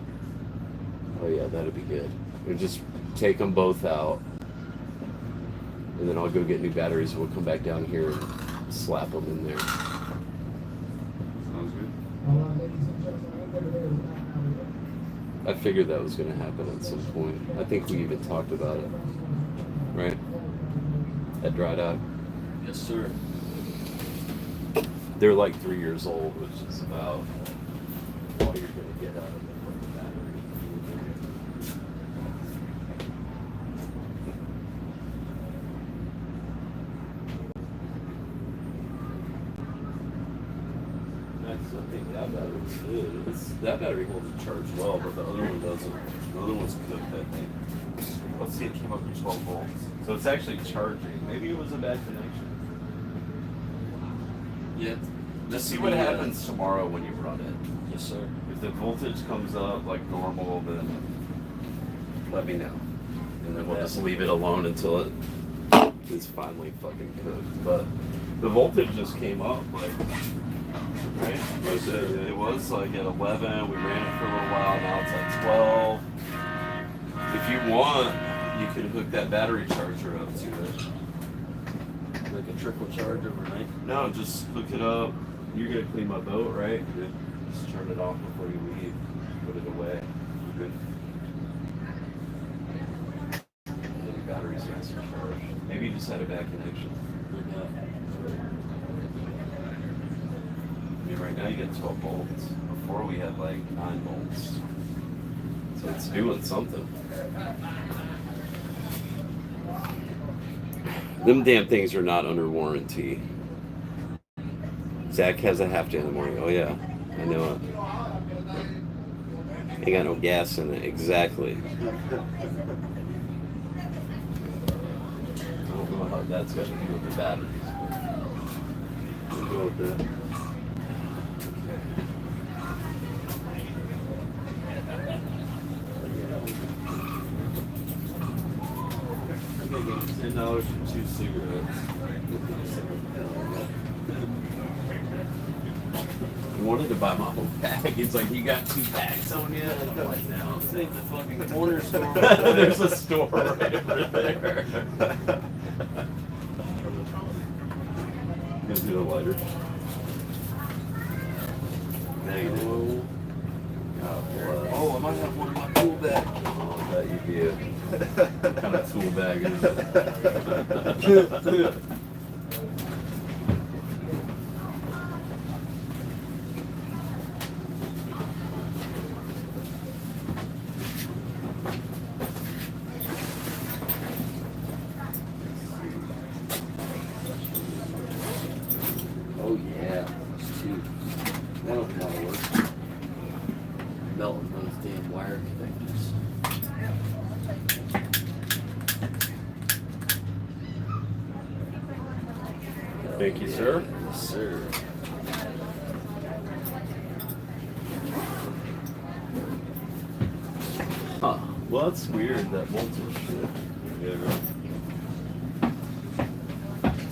Oh yeah, that'd be good. And just take them both out. And then I'll go get new batteries. We'll come back down here and slap them in there. Sounds good. I figured that was going to happen at some point. I think we even talked about it. Right? At Dry Dock. Yes, sir. They're like 3 years old, which is about all you're going to get out of them with the battery. That's, I think that battery's good. That battery holds a charge well, but the other one doesn't. The other one's cooked, I think. Let's see, it came up to 12 volts. So it's actually charging. Maybe it was a bad connection. Yeah. Just see what happens tomorrow when you run it. Yes, sir. If the voltage comes up like normal, then let me know. And then we'll just leave it alone until it is finally fucking cooked. But the voltage just came up, like, right? It was like at 11, we ran it for a little while, now it's at 12. If you want, you can hook that battery charger up to it. Like a trickle charge overnight. No, just hook it up. You're gonna clean my boat, right? Good. Just turn it off before you leave. Put it away. Good. Then your battery's nice and charged. Maybe you just had a bad connection. I mean, right now you get 12 volts. Before we had like 9 volts. So it's doing something. Them damn things are not under warranty. Zach has a half day in the morning. Oh yeah, I know it. Ain't got no gas in it. Exactly. I don't know how that's got to do with the batteries. We'll go with that. I'm gonna give him $10 for 2 cigarettes. He wanted to buy my whole pack. He's like, "You got 2 packs on you?" And I'm like, "No, it's ain't the fucking corner store." There's a store right over there. Gives you the lighter. Negative. God bless. Oh, I might have one in my pool bag. Oh, that you do. What kind of tool bag is it? was a lot of work. Melting those damn wire connectors. Thank you, sir. Yes, sir. Huh. Well, that's weird, that voltage shit. Yeah, right.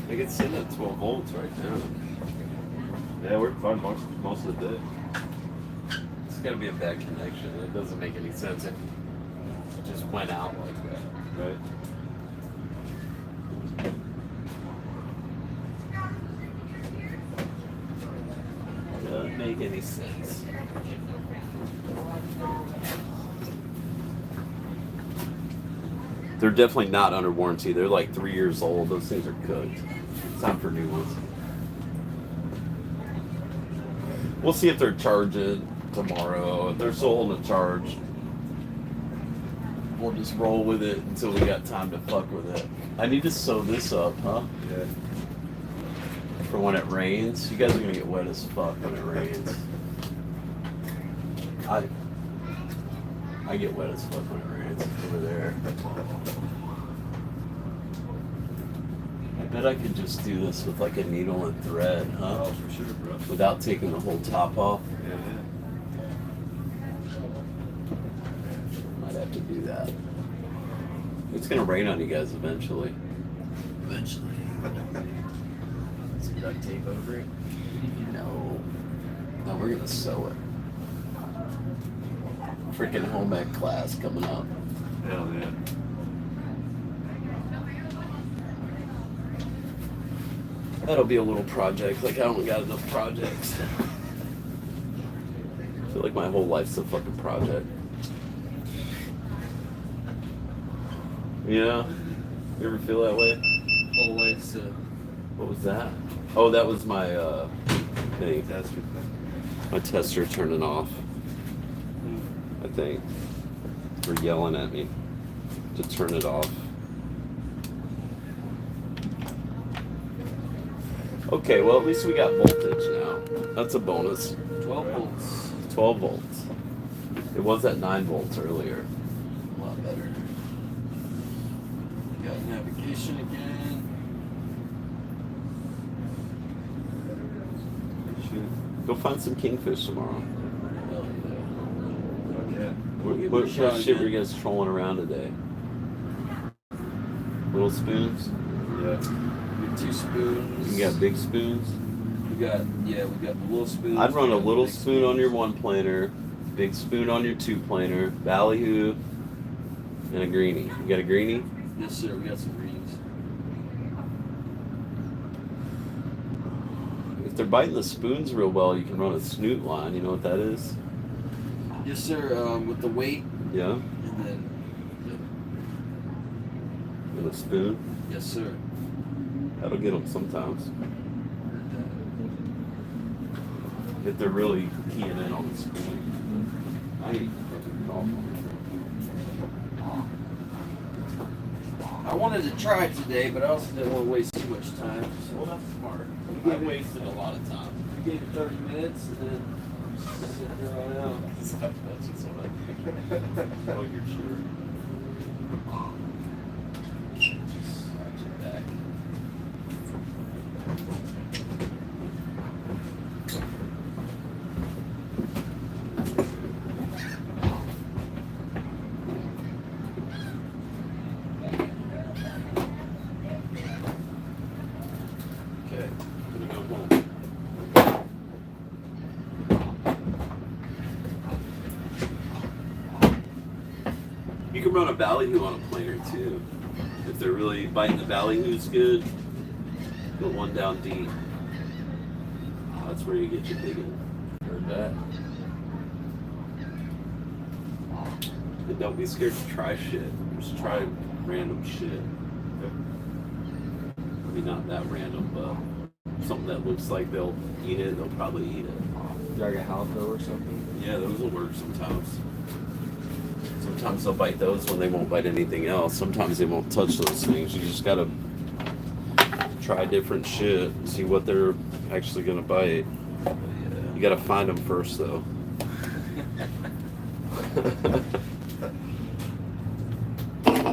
I can send at 12 volts right now. Yeah, we're fine most of the day. It's gotta be a bad connection. It doesn't make any sense if it just went out like that. Right? Doesn't make any sense. They're definitely not under warranty. They're like 3 years old. Those things are cooked. It's time for new ones. We'll see if they're charging tomorrow. If they're still holding a charge, we'll just roll with it until we got time to fuck with it. I need to sew this up, huh? Yeah. For when it rains. You guys are gonna get wet as fuck when it rains. I get wet as fuck when it rains over there. I bet I could just do this with like a needle and thread, huh? Oh, for sure, bro. Without taking the whole top off. Yeah. Might have to do that. It's gonna rain on you guys eventually. Eventually. Some duct tape over it. No. No, we're gonna sew it. Freaking home ec class coming up. Hell yeah. That'll be a little project. Like, I don't got enough projects. I feel like my whole life's a fucking project. Yeah? You ever feel that way? Always. What was that? Oh, that was my thing. My tester turning off. I think. For yelling at me to turn it off. Okay, well, at least we got voltage now. That's a bonus. 12 volts. 12 volts. It was at 9 volts earlier. A lot better. Got navigation again. Go find some kingfish tomorrow. Hell yeah. What shit were you guys trolling around today? Little spoons? Yeah. 2 spoons. You got big spoons? We got the little spoons. I'd run we a got little the big spoon on your 1-planer, big spoon on your 2-planer, ballyhoo, and a greenie. You got a greenie? Yes, sir. We got some greens. If they're biting the spoons real well, you can run a snoot line. You know what that is? Yes, sir. With the weight. Yeah? And then. And a spoon? Yes, sir. That'll get them sometimes. If they're really keying in on the spoon. I hate fucking golf. I wanted to try it today, but I also didn't want to waste too much time. Well, that's smart. I I wasted a lot of time. We gave it 30 minutes, and then sit there right now. Oh, you're sure. Scratch it back. Okay, gonna go home. You can run a ballyhoo on a planer too. If they're really biting the ballyhoo's good, go one down deep. That's where you get your digging. Heard that. And don't be scared to try shit. Just try random shit. I mean, not that random, but something that looks like they'll eat it, they'll probably eat it. Like a halco or something? Yeah, those will work sometimes. Sometimes they'll bite those when they won't bite anything else. Sometimes they won't touch those things. You just gotta try different shit, see what they're actually gonna bite. You gotta find them first, though.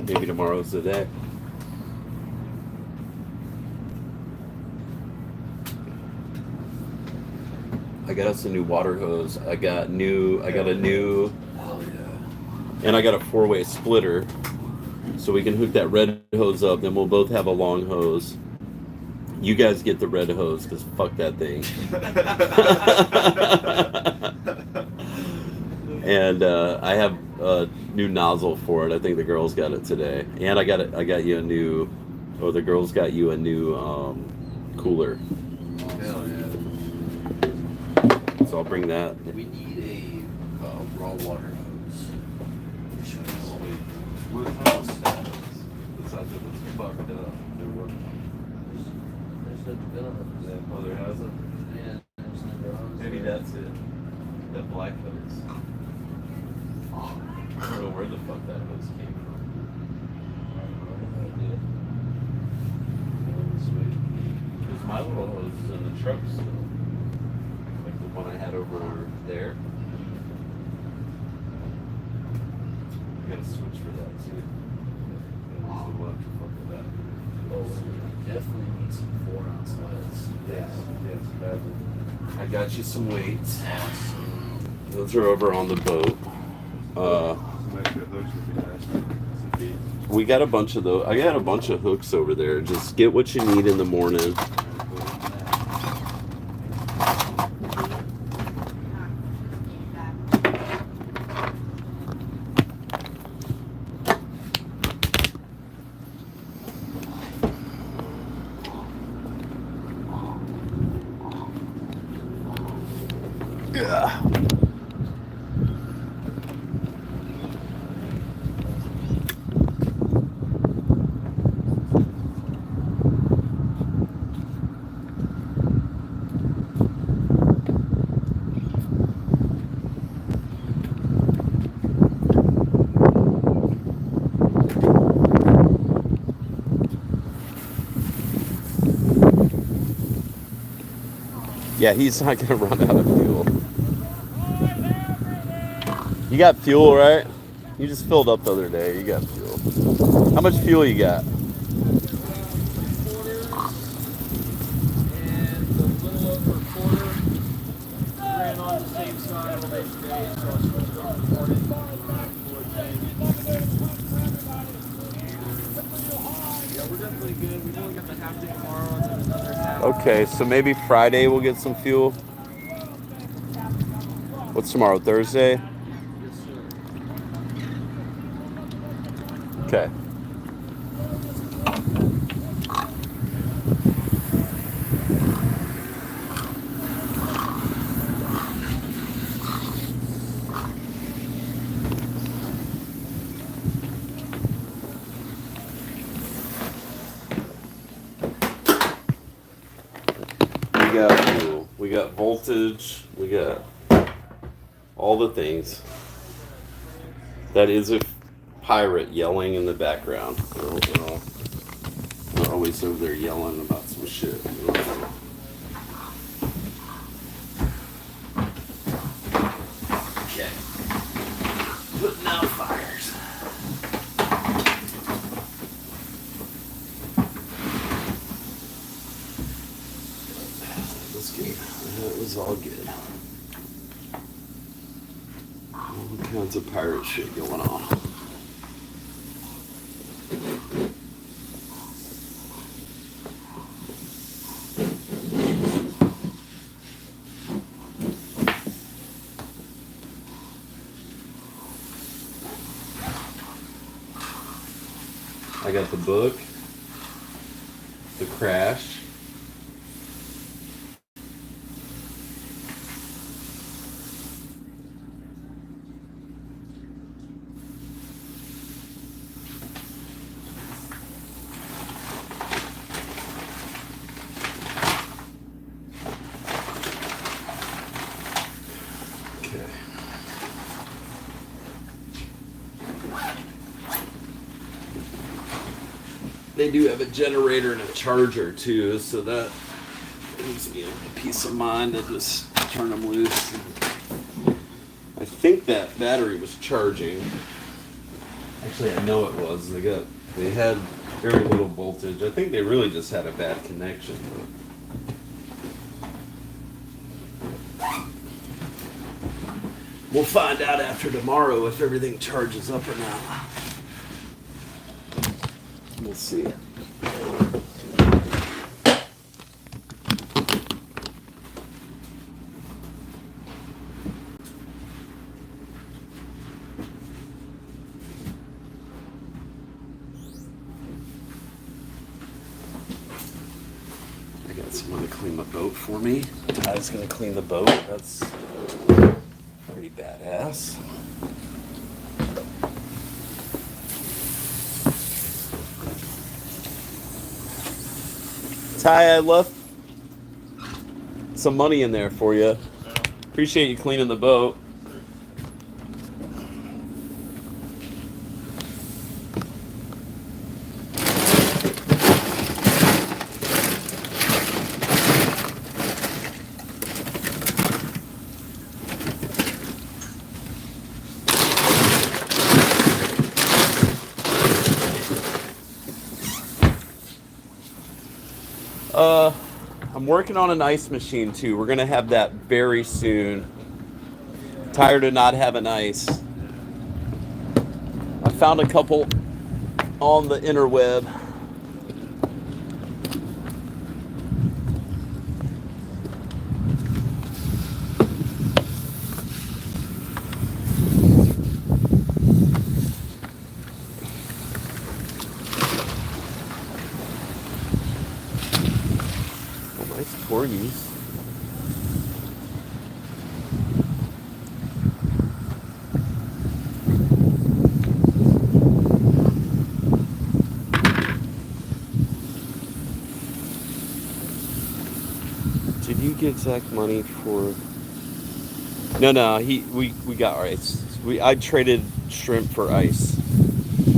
Maybe tomorrow's the day. I got us a new water hose. I got a new, Oh yeah. and I got a 4-way splitter, so we can hook that red hose up. Then we'll both have a long hose. You guys get the red hose, because fuck that thing. And I have a new nozzle for it. I think the girls got it today. And I got you a new, or the girls got you a new cooler. Hell yeah. So I'll bring that. We need a raw water hose. What house status? The side that was fucked up. There were. There's no gun on it. Oh, there hasn't? Yeah, there's no hose. Maybe that's it. That black hose. I don't know where the fuck that hose came from. Because my little hose is in the truck still. Like the one I had over there. I gotta switch for that too. We'll have to fuck with that. Oh, we definitely need some 4-ounce leads. Yes, badly. I got you some weights. Those are over on the boat. We got a bunch of those. I got a bunch of hooks over there. Just get what you need in the morning. Yeah. Yeah, he's not gonna run out of fuel. You got fuel, right? You just filled up the other day. You got fuel. How much fuel you got? And a little over a quarter. Ran on the same side all day today, so I switched on the morning. Yeah, we're definitely good. We've only got the half day tomorrow and then another half. Okay, so maybe Friday we'll get some fuel. What's tomorrow? Thursday? Yes, sir. Okay. We got fuel. We got voltage. We got all the things. That is a pirate yelling in the background. They're always over there yelling about some shit. Okay. Putting out fires. Let's get. That was all good. All kinds of pirate shit going on. I got the book, the crash. Okay. They do have a generator and a charger too, so that gives me a peace of mind to just turn them loose. I think that battery was charging. Actually, I know it was. They had very little voltage. I think they really just had a bad connection. We'll find out after tomorrow if everything charges up or not. We'll see. I got someone to clean my boat for me. Ty's gonna clean the boat. That's pretty badass. Ty, I left some money in there for you. Appreciate you cleaning the boat. I'm working on an ice machine too. We're gonna have that very soon. Tired of not having ice. I found a couple on the interweb. Corgis. Did you get Zach money for? No. We got ice. I traded shrimp for ice.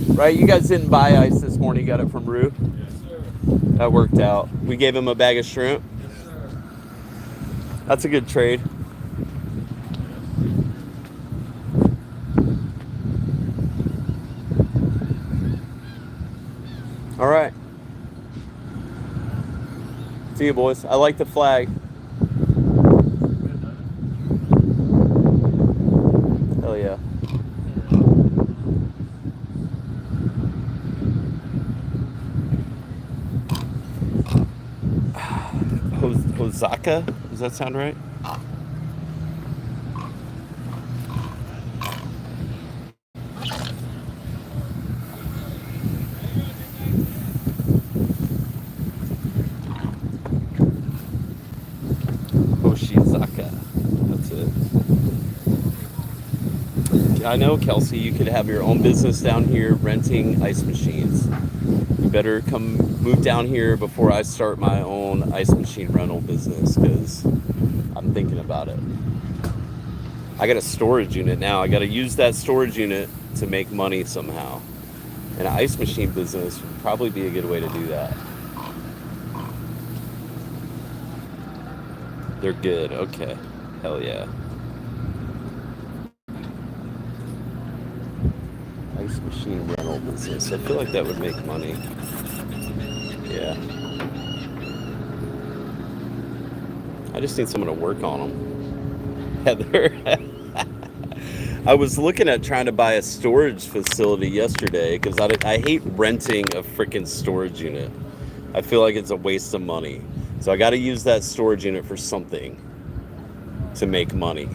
Right? You guys didn't buy ice this morning. You got it from Rue. Yes, sir. That worked out. We gave him a bag of shrimp. Yes, sir. That's a good trade. All right. See you, boys. I like the flag. Hell yeah. Hosaka? Does that sound right? Hoshizaka. That's it. I know, Kelsey, you could have your own business down here renting ice machines. You better come move down here before I start my own ice machine rental business, because I'm thinking about it. I got a storage unit now. I got to use that storage unit to make money somehow. And an ice machine business would probably be a good way to do that. They're good. Okay. Hell yeah. Ice machine rental business. I feel like that would make money. Yeah. I just need someone to work on them. Heather. I was looking at trying to buy a storage facility yesterday because I hate renting a freaking storage unit. I feel like it's a waste of money. So I got to use that storage unit for something to make money.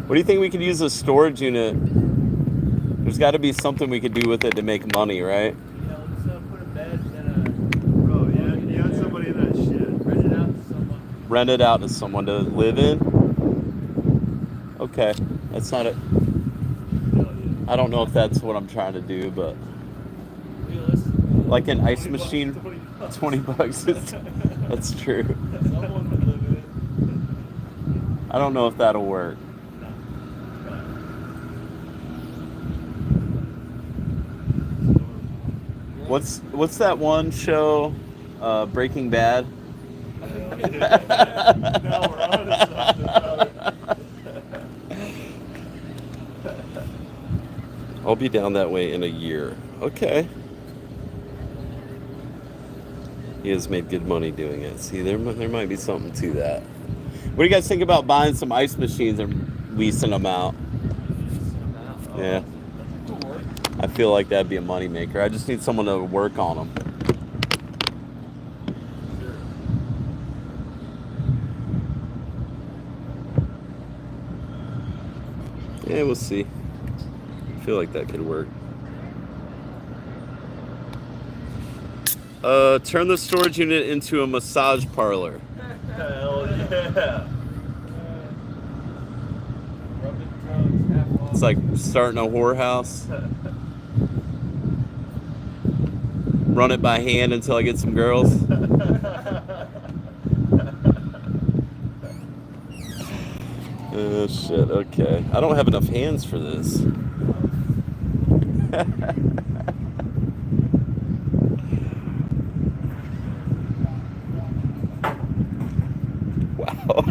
What do you think we could use a storage unit? There's got to be something we could do with it to make money, right? Yeah, let's put a bed and bro, you had somebody in that shit. Rent it out to someone. Rent it out to someone to live in? Okay. That's not it. I don't know if that's what I'm trying to do, but like an ice machine, $20. That's true. Someone would live in it. I don't know if that'll work. What's that one show, Breaking Bad? Now we're on to something, brother. I'll be down that way in a year. Okay. He has made good money doing it. See, there might be something to that. What do you guys think about buying some ice machines and leasing them out? Yeah. I feel like that'd be a money maker. I just need someone to work on them. Yeah, we'll see. I feel like that could work. Turn the storage unit into a massage parlor. Hell yeah. It's like starting a whorehouse. Run it by hand until I get some girls. Oh shit, okay. I don't have enough hands for this. Wow.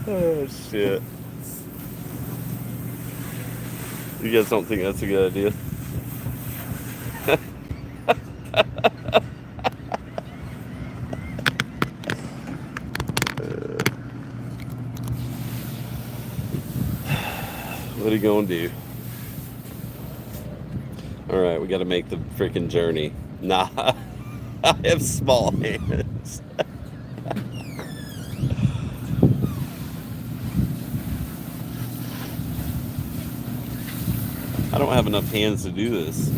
Oh shit. You guys don't think that's a good idea? What are you gonna do? Alright, we gotta make the freaking journey. Nah, I have small hands. I don't have enough hands to do this.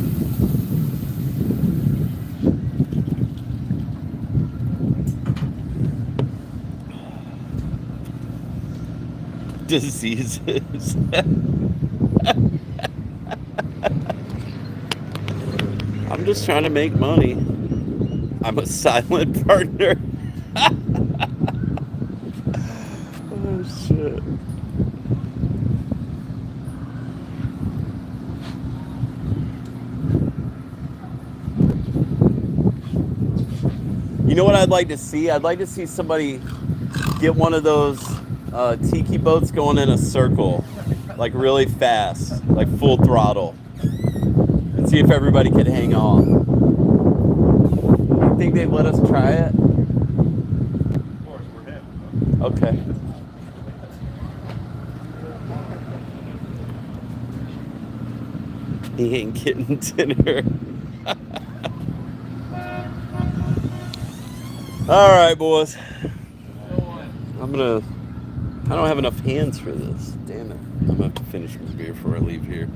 Diseases. I'm just trying to make money. I'm a silent partner. Oh shit. You know what I'd like to see? I'd like to see somebody get one of those tiki boats going in a circle, like really fast, like full throttle, and see if everybody could hang on. You think they'd let us try it? Of course, we're him. Okay. He ain't getting dinner. All right, boys. I don't have enough hands for this. Damn it. I'm gonna have to finish my beer before I leave here.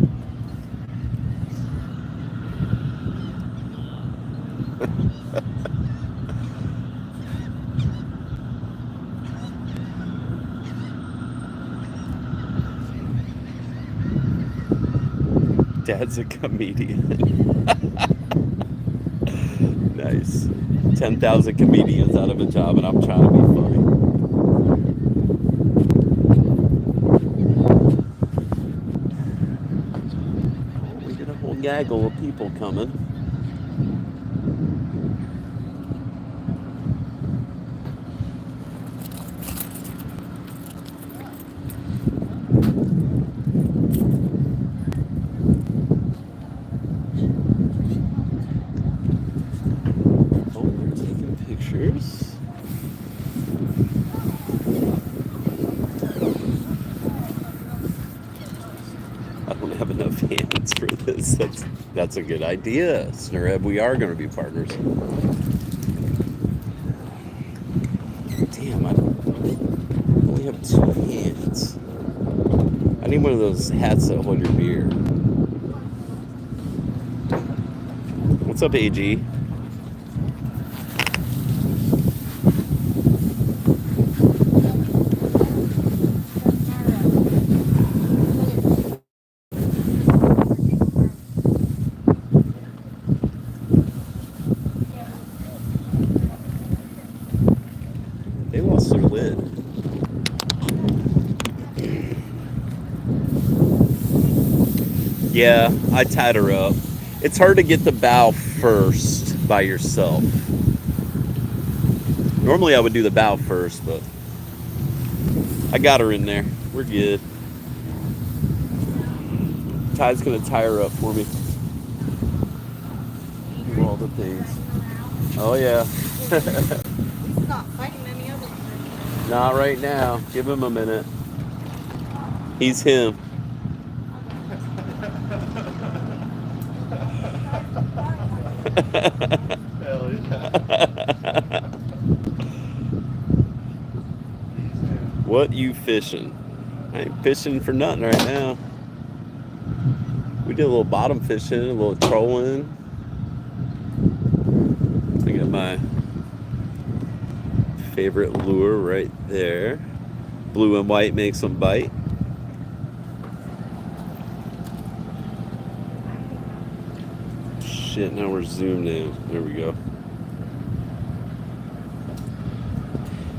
Dad's a comedian. Nice. 10,000 comedians out of a job, and I'm trying to be funny. We got a whole gaggle of people coming. That's a good idea, Snureb. We are going to be partners. Damn, I only have 2 hands. I need one of those hats that hold your beer. What's up, AG? Yeah, I tied her up. It's hard to get the bow first by yourself. Normally I would do the bow first, but I got her in there. We're good. Ty's gonna tie her up for me. Do all the things. Oh yeah. He's not fighting any other person. Not right now. Give him a minute. He's him. Hell yeah. What you fishing? I ain't fishing for nothing right now. We did a little bottom fishing, a little trolling. I got my favorite lure right there. Blue and white makes them bite. Shit, now we're zoomed in. There we go.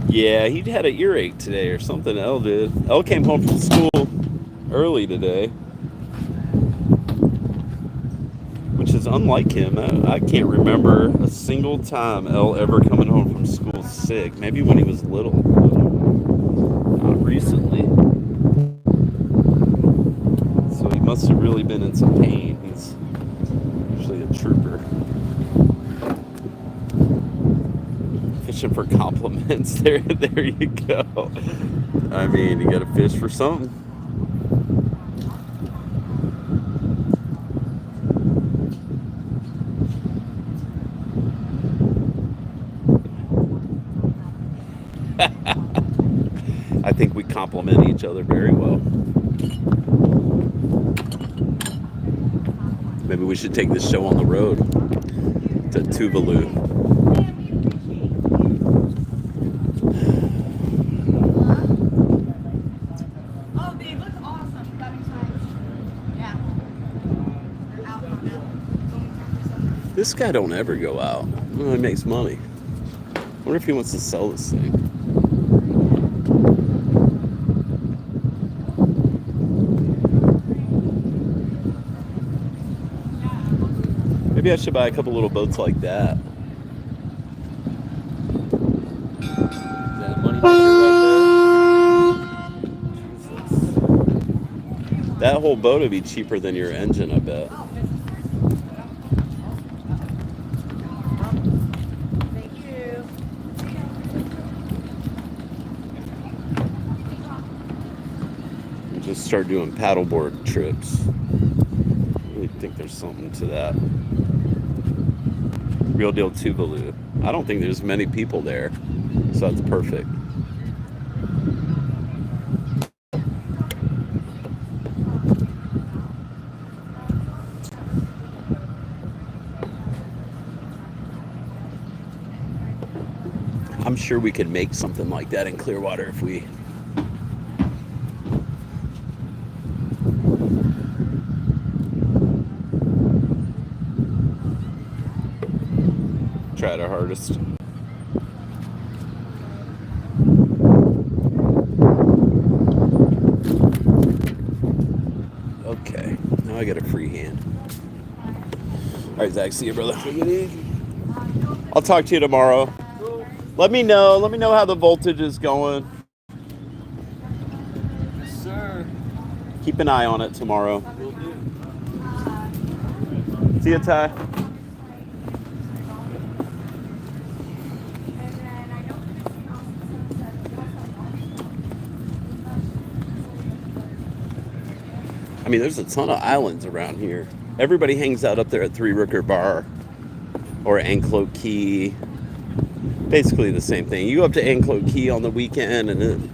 Yeah, he had an earache today or something. Elle did. Elle came home from school early today, which is unlike him. I can't remember a single time Elle ever coming home from school sick. Maybe when he was little, but not recently. So he must have really been in some pain. He's usually a trooper. Fishing for compliments. There you go. I mean, you gotta fish for something. I think we compliment each other very well. Maybe we should take this show on the road to Tuvalu. Oh, they look awesome. That exciting. Yeah. They're out now. Going time for something. This guy don't ever go out. Well, he makes money. I wonder if he wants to sell this thing. Maybe I should buy a couple little boats like that. Is that a money maker right there? Jesus. That whole boat would be cheaper than your engine, I bet. Thank you. Just start doing paddleboard trips. I really think there's something to that. Real deal Tuvalu. I don't think there's many people there, so that's perfect. I'm sure we could make something like that in Clearwater if we tried our hardest. Okay, now I got a free hand. All right, Zach, see you, brother. Take it easy. I'll talk to you tomorrow. Let me know how the voltage is going. Yes, sir. Keep an eye on it tomorrow. Will do. See you, Ty. I mean, there's a ton of islands around here. Everybody hangs out up there at Three Rooker Bar or Anclote Key. Basically the same thing. You go up to Anclote Key on the weekend and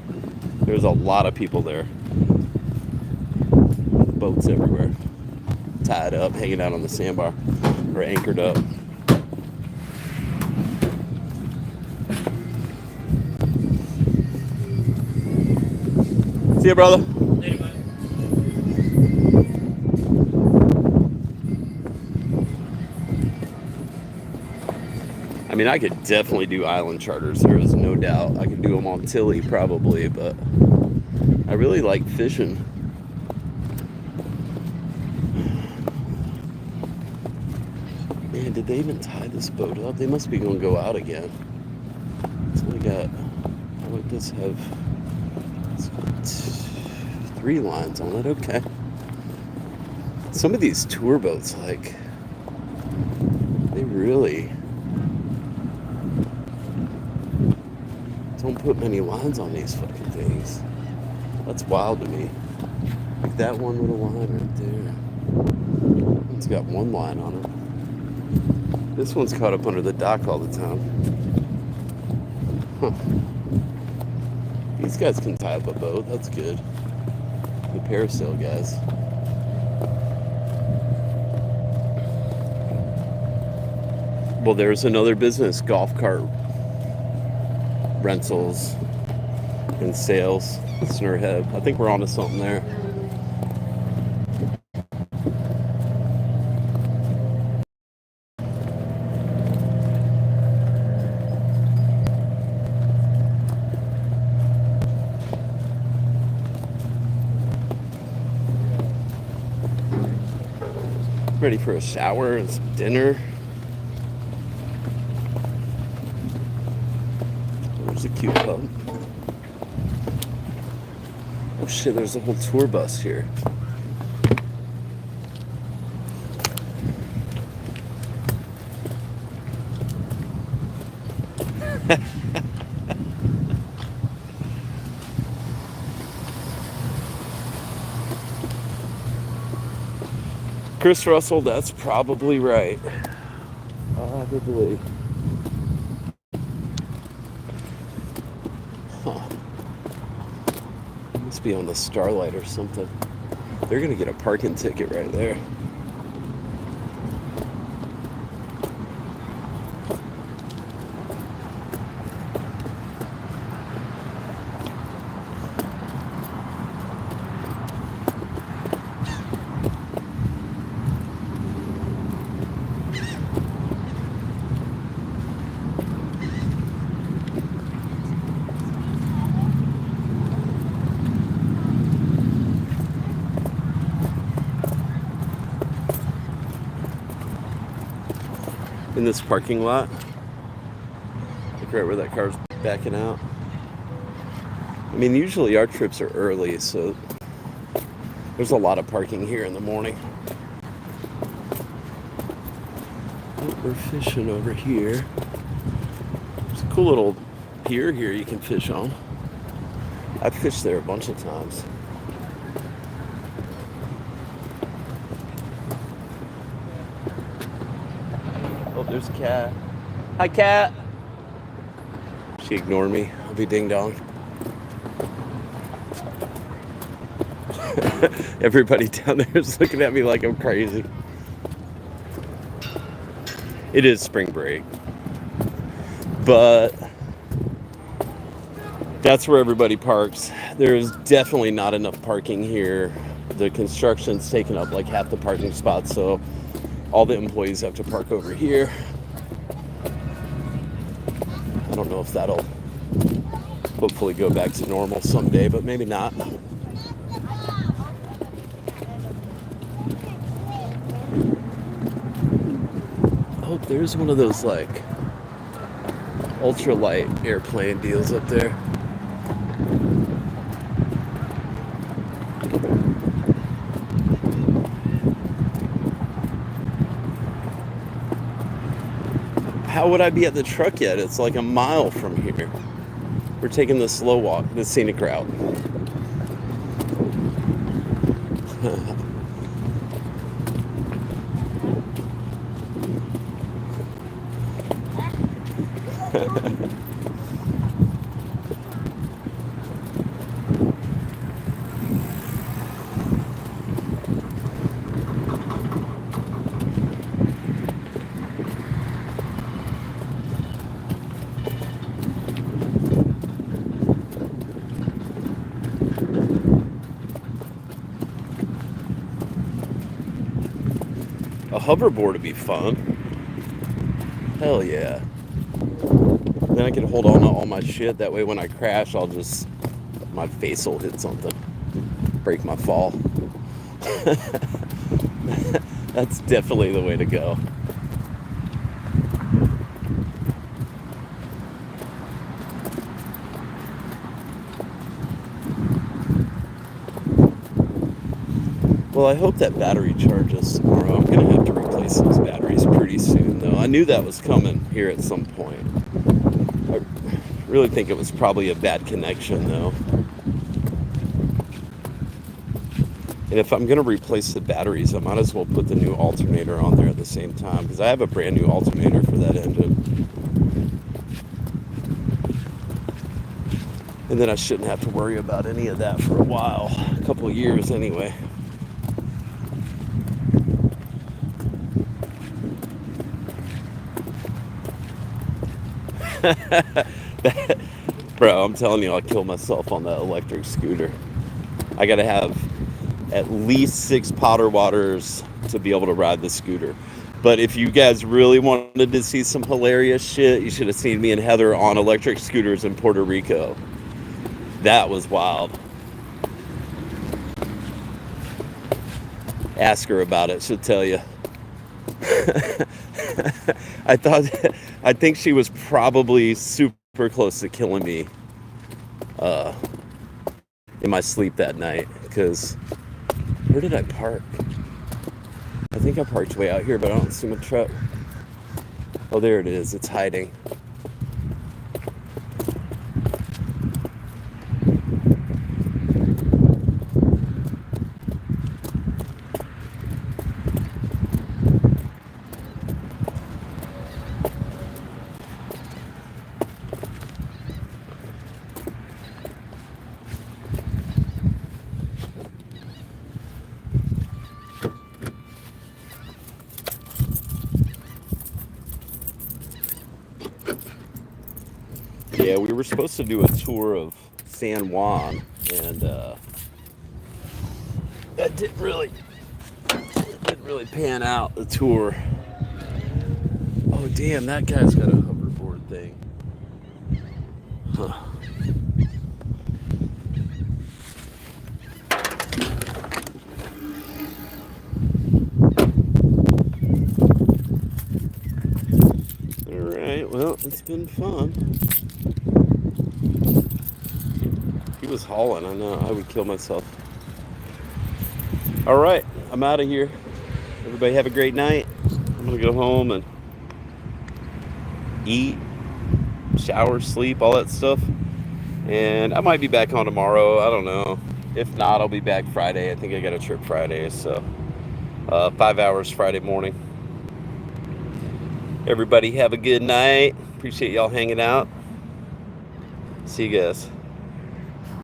there's a lot of people there. Boats everywhere. Tied up, hanging out on the sandbar or anchored up. See ya, brother. I mean, I could definitely do island charters. There is no doubt. I could do them on Tilly probably, but I really like fishing. Man, did they even tie this boat up? They must be going to go out again. It's only got, how would this have? It's got 3 lines on it. Okay. Some of these tour boats, like, they really don't put many lines on these fucking things. That's wild to me. Like that one little line right there. It's got 1 line on it. This one's caught up under the dock all the time. Huh. These guys can tie up a boat. That's good. The parasail guys. Well, there's another business, golf cart rentals and sales. Snurhead. I think we're onto something there. Ready for a shower and some dinner. There's a cute pup. Oh shit, there's a whole tour bus here. Chris Russell, that's probably right. Probably. Huh. Must be on the Starlight or something. They're gonna get a parking ticket right there. In this parking lot, like right where that car's backing out. I mean, usually our trips are early, so there's a lot of parking here in the morning. Oh, we're fishing over here. There's a cool little pier here you can fish on. I've fished there a bunch of times. There's Cat. Hi, Cat. She ignored me. I'll be ding dong. Everybody down there is looking at me like I'm crazy. It is spring break, but that's where everybody parks. There's definitely not enough parking here. The construction's taken up like half the parking spots, so all the employees have to park over here. I don't know if that'll hopefully go back to normal someday, but maybe not. Oh, there's one of those like ultralight airplane deals up there. How would I be at the truck yet? It's like a mile from here. We're taking the slow walk, the scenic route. A hoverboard would be fun. Hell yeah. Then I can hold on to all my shit. That way when I crash, my face will hit something. Break my fall. That's definitely the way to go. Well, I hope that battery charges tomorrow. I'm going to have to replace those batteries pretty soon, though. I knew that was coming here at some point. I really think it was probably a bad connection, though. And if I'm going to replace the batteries, I might as well put the new alternator on there at the same time, because I have a brand new alternator for that engine. And then I shouldn't have to worry about any of that for a while, a couple of years anyway. Bro, I'm telling you, I'll kill myself on that electric scooter. I gotta have at least 6 powder waters to be able to ride the scooter. But if you guys really wanted to see some hilarious shit, you should have seen me and Heather on electric scooters in Puerto Rico. That was wild. Ask her about it, she'll tell you. I think she was probably super close to killing me in my sleep that night, because where did I park? I think I parked way out here, but I don't see my truck. Oh, there it is. It's hiding. Yeah, we were supposed to do a tour of San Juan, and that didn't really pan out, the tour. Oh, damn, that guy's got a hoverboard thing. Huh. Alright, well, it's been fun. He was hauling, I know, I would kill myself. Alright, I'm out of here. Everybody have a great night. I'm gonna go home and eat, shower, sleep, all that stuff. And I might be back on tomorrow, I don't know. If not, I'll be back Friday. I think I got a trip Friday, so 5 hours Friday morning. Everybody have a good night. Appreciate y'all hanging out. See you guys.